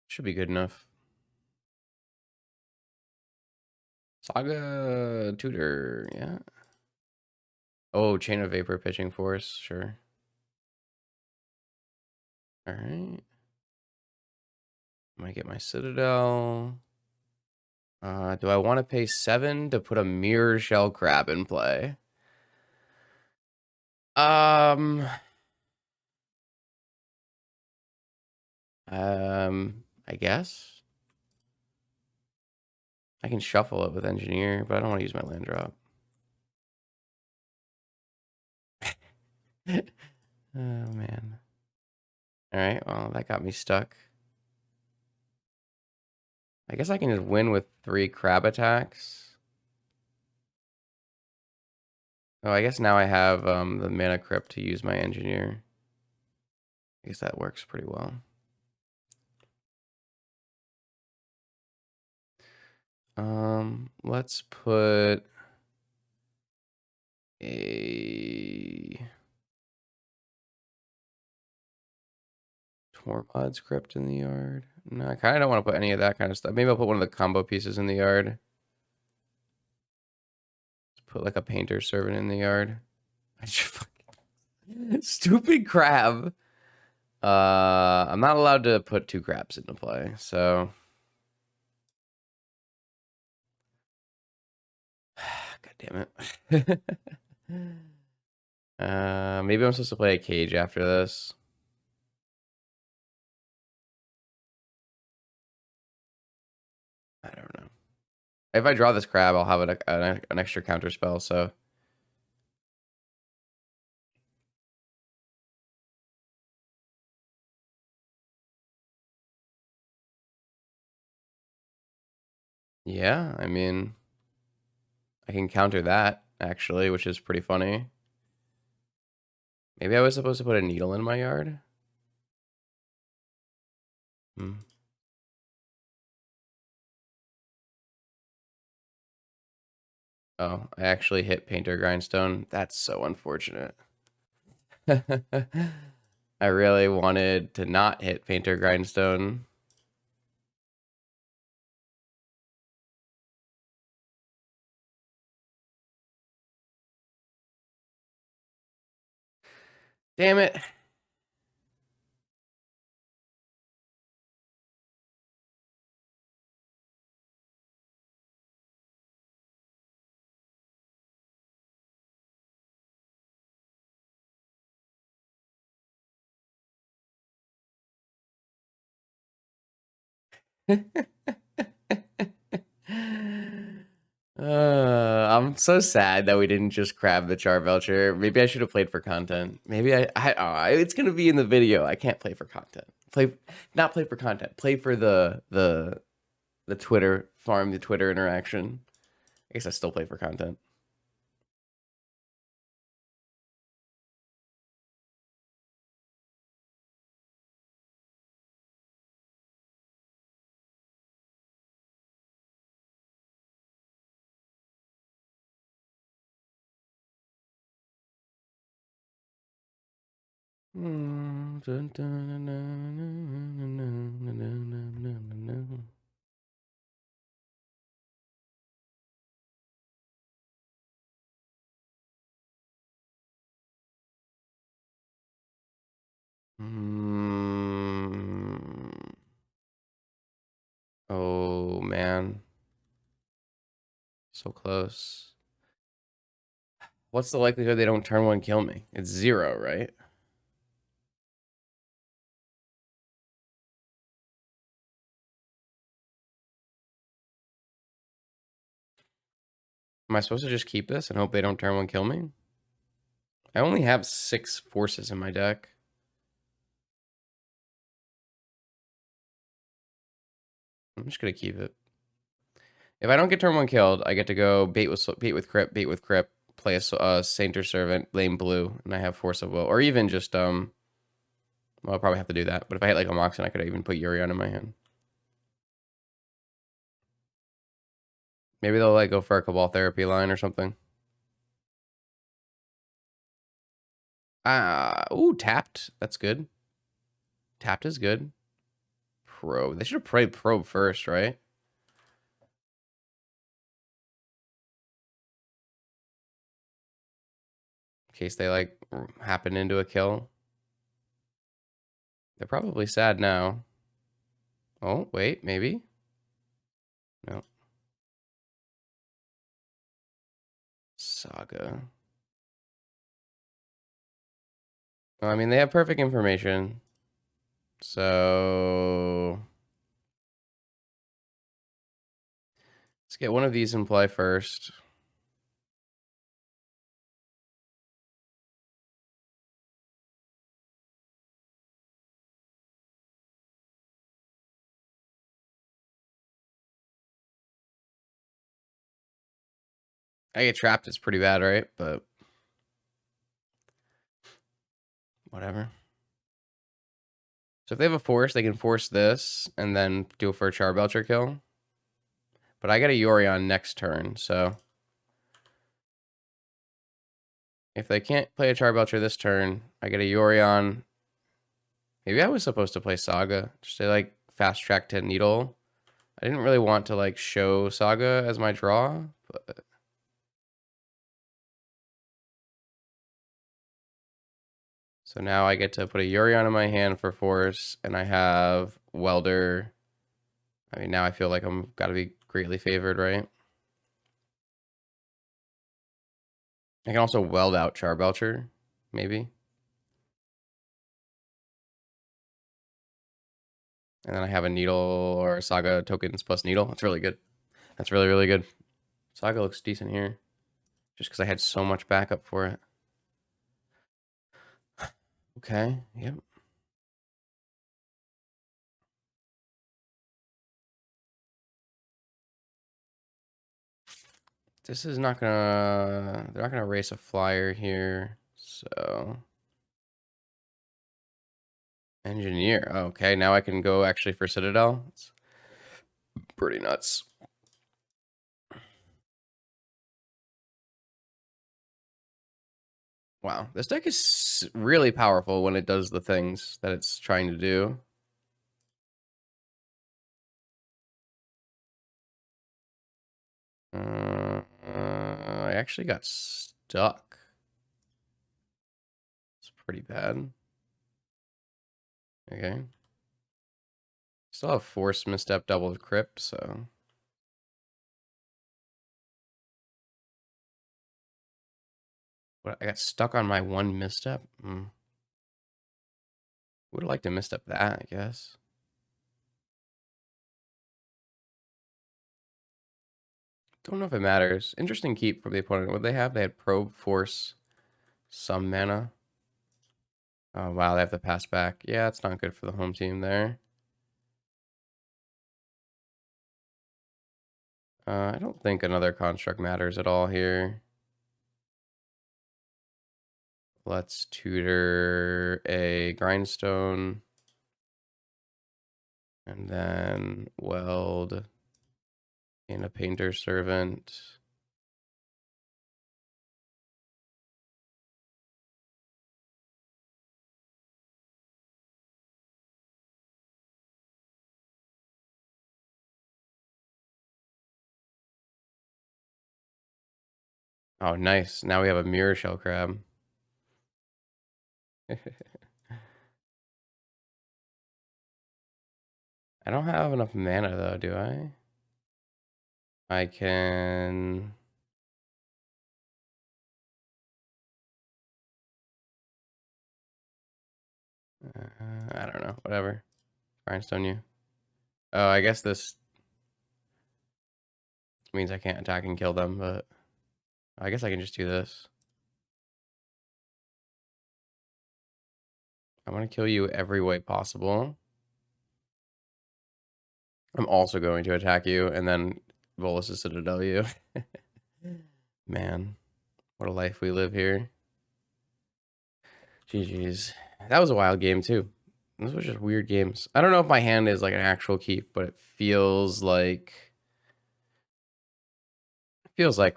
[SPEAKER 1] Should be good enough. Saga Tutor, yeah. Oh, Chain of Vapor pitching force, sure. All right. Might get my Citadel. Do I want to pay 7 to put a Mirror Shell Crab in play? Um, I guess I can shuffle it with engineer, but I don't want to use my land drop. Oh man. All right, well, that got me stuck. I guess I can just win with 3 crab attacks. Oh, I guess now I have the mana crypt to use my engineer. I guess that works pretty well. Let's put a Tormod's crypt in the yard. No, I kind of don't want to put any of that kind of stuff. Maybe I'll put one of the combo pieces in the yard. Let's put like a painter servant in the yard. Stupid crab. I'm not allowed to put 2 crabs into play, so God damn it. Maybe I'm supposed to play a cage after this. I don't know. If I draw this crab, I'll have an extra counter spell, so. Yeah, I mean, I can counter that, actually, which is pretty funny. Maybe I was supposed to put a needle in my yard? Hmm. Oh, I actually hit Painter Grindstone. That's so unfortunate. I really wanted to not hit Painter Grindstone. Damn it. I'm so sad that we didn't just grab the Char Belcher. Maybe I should have played for content. Maybe it's gonna be in the video. I can't play for content. Not play for content. Play for the Twitter farm, the Twitter interaction. I guess I still play for content. Oh man, so close. What's the likelihood they don't turn 1 kill me? It's 0, right? Am I supposed to just keep this and hope they don't turn 1 kill me? I only have 6 forces in my deck. I'm just gonna keep it. If I don't get turn 1 killed, I get to go bait with crypt, play a Sainter Servant, lane blue, and I have Force of Will. Or even just, well, I'll probably have to do that. But if I hit like a Moxen, I could even put Yorion in my hand. Maybe they'll like go for a Cabal Therapy line or something. Ooh, tapped. That's good. Tapped is good. Probe. They should have played probe first, right? In case they like happen into a kill. They're probably sad now. Oh, wait, maybe. No. Saga. Well, I mean, they have perfect information. So let's get one of these in play first. I get trapped, it's pretty bad, right? But whatever. So if they have a force, they can force this and then do it for a Charbelcher kill. But I got a Yorion next turn, so if they can't play a Charbelcher this turn, I get a Yorion. Maybe I was supposed to play Saga, just to like fast track to Needle. I didn't really want to like show Saga as my draw, but so now I get to put a Yorion in my hand for force, and I have Welder. I mean, now I feel like I'm got to be greatly favored, right? I can also weld out Charbelcher, maybe. And then I have a Needle or a Saga tokens plus Needle. That's really good. That's really, really good. Saga looks decent here. Just because I had so much backup for it. Okay, yep. This is not gonna... They're not gonna race a flyer here, so... Engineer. Okay, now I can go actually for Citadel. It's pretty nuts. Wow, this deck is really powerful when it does the things that it's trying to do. I actually got stuck. It's pretty bad. Okay. Still have force misstep double crypt, so... What, I got stuck on my one misstep? Would have liked to misstep that, I guess. Don't know if it matters. Interesting keep from the opponent. What they have? They had probe, force, some mana. Oh, wow, they have to pass back. Yeah, it's not good for the home team there. I don't think another construct matters at all here. Let's tutor a grindstone. And then weld in a painter servant. Oh, nice. Now we have a mirror shell crab. I don't have enough mana though, do I? I can... I don't know. Whatever. Grindstone you. Oh, I guess this means I can't attack and kill them, but I guess I can just do this. I want to kill you every way possible. I'm also going to attack you and then Volus' Citadel you. Man, what a life we live here. GG's. That was a wild game too. Those were just weird games. I don't know if my hand is like an actual keep, but it feels like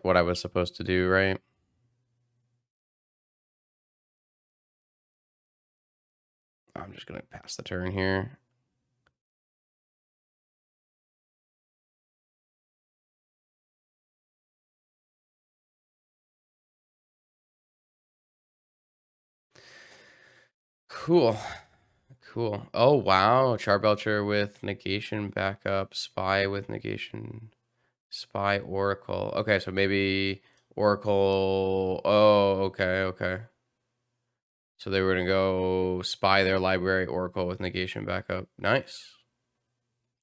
[SPEAKER 1] what I was supposed to do, right? I'm just gonna pass the turn here. Cool. Cool. Oh, wow. Charbelcher with negation backup, spy with negation, spy oracle. Okay, so maybe oracle. Oh, okay, okay. So they were going to go spy their library oracle with negation backup. Nice.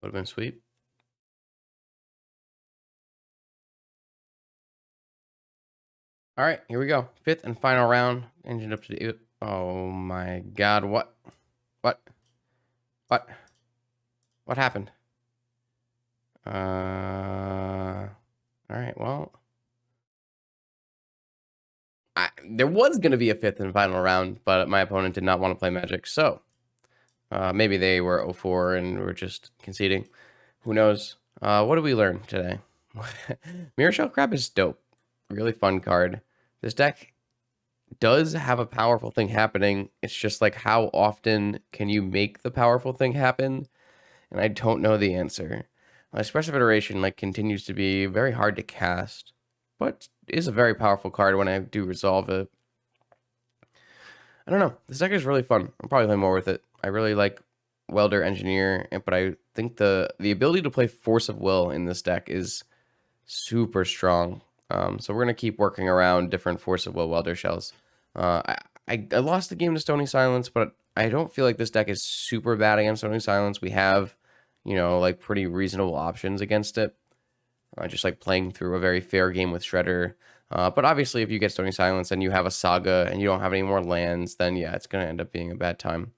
[SPEAKER 1] Would have been sweet. All right, here we go. 5th and final round. Engine up to the... Oh my god, what? What? What? What happened? All right, well... there was going to be a 5th and final round, but my opponent did not want to play Magic, so... maybe they were 0-4 and were just conceding. Who knows? What did we learn today? Mirror Shell Crab is dope. Really fun card. This deck does have a powerful thing happening. It's just like, how often can you make the powerful thing happen? And I don't know the answer. Expressive Iteration like continues to be very hard to cast, but is a very powerful card when I do resolve it. I don't know. This deck is really fun. I'll probably play more with it. I really like Welder Engineer, but I think the ability to play Force of Will in this deck is super strong. So we're going to keep working around different Force of Will Welder shells. I lost the game to Stony Silence, but I don't feel like this deck is super bad against Stony Silence. We have, you know, like pretty reasonable options against it. Just like playing through a very fair game with Shredder. But obviously, if you get Stony Silence and you have a Saga and you don't have any more lands, then yeah, it's going to end up being a bad time.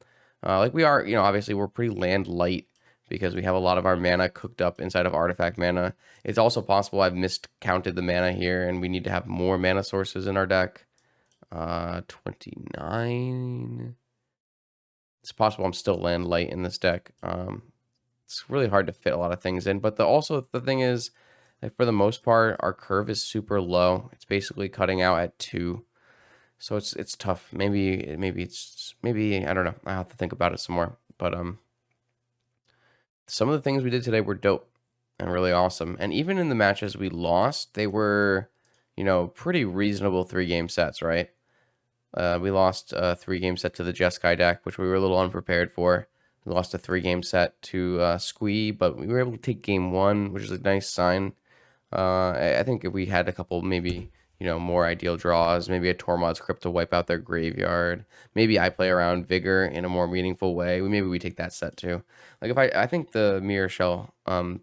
[SPEAKER 1] Like we are, you know, obviously we're pretty land light because we have a lot of our mana cooked up inside of artifact mana. It's also possible I've miscounted the mana here and we need to have more mana sources in our deck. 29. It's possible I'm still land light in this deck. It's really hard to fit a lot of things in, but also the thing is, like for the most part, our curve is super low. It's basically cutting out at 2. So it's tough. Maybe I don't know. I have to think about it some more. But some of the things we did today were dope and really awesome. And even in the matches we lost, they were, you know, pretty reasonable 3-game sets, right? We lost a 3-game set to the Jeskai deck, which we were a little unprepared for. We lost a 3-game set to Squee, but we were able to take game 1, which is a nice sign. I think if we had a couple maybe, you know, more ideal draws, maybe a Tormod's Crypt to wipe out their graveyard, maybe I play around Vigor in a more meaningful way, maybe we take that set too. Like if I think the Mirror Shell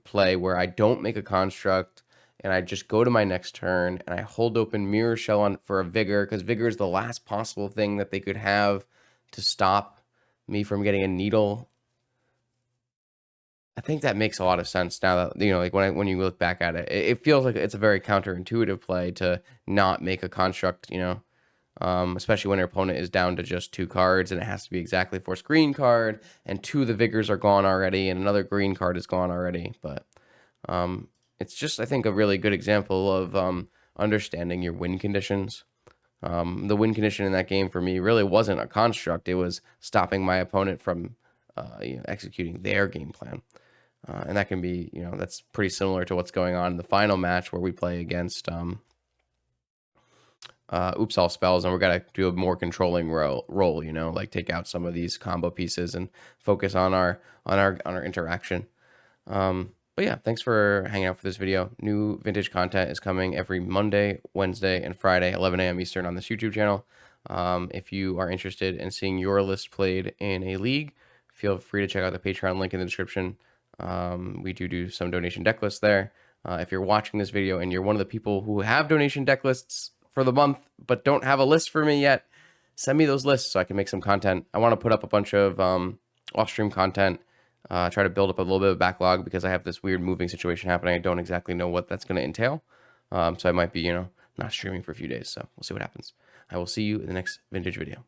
[SPEAKER 1] play where I don't make a construct and I just go to my next turn and I hold open Mirror Shell on for a Vigor, because Vigor is the last possible thing that they could have to stop me from getting a Needle. I think that makes a lot of sense now that, you know, like when you look back at it, it feels like it's a very counterintuitive play to not make a construct, you know, especially when your opponent is down to just 2 cards and it has to be exactly force green card and 2 of the Vigors are gone already and another green card is gone already. But it's just, I think, a really good example of understanding your win conditions. The win condition in that game for me really wasn't a construct. It was stopping my opponent from you know, executing their game plan. And that can be, you know, that's pretty similar to what's going on in the final match where we play against Oops All Spells, and we're going to do a more controlling role, you know, like take out some of these combo pieces and focus on our interaction. But yeah, thanks for hanging out for this video. New vintage content is coming every Monday, Wednesday, and Friday, 11 a.m. Eastern on this YouTube channel. If you are interested in seeing your list played in a league, feel free to check out the Patreon link in the description. We do some donation deck lists there. If you're watching this video and you're one of the people who have donation deck lists for the month but don't have a list for me yet, send me those lists so I can make some content. I want to put up a bunch of off-stream content, try to build up a little bit of backlog because I have this weird moving situation happening. I don't exactly know what that's going to entail. So I might be, you know, not streaming for a few days. So we'll see what happens. I will see you in the next vintage video.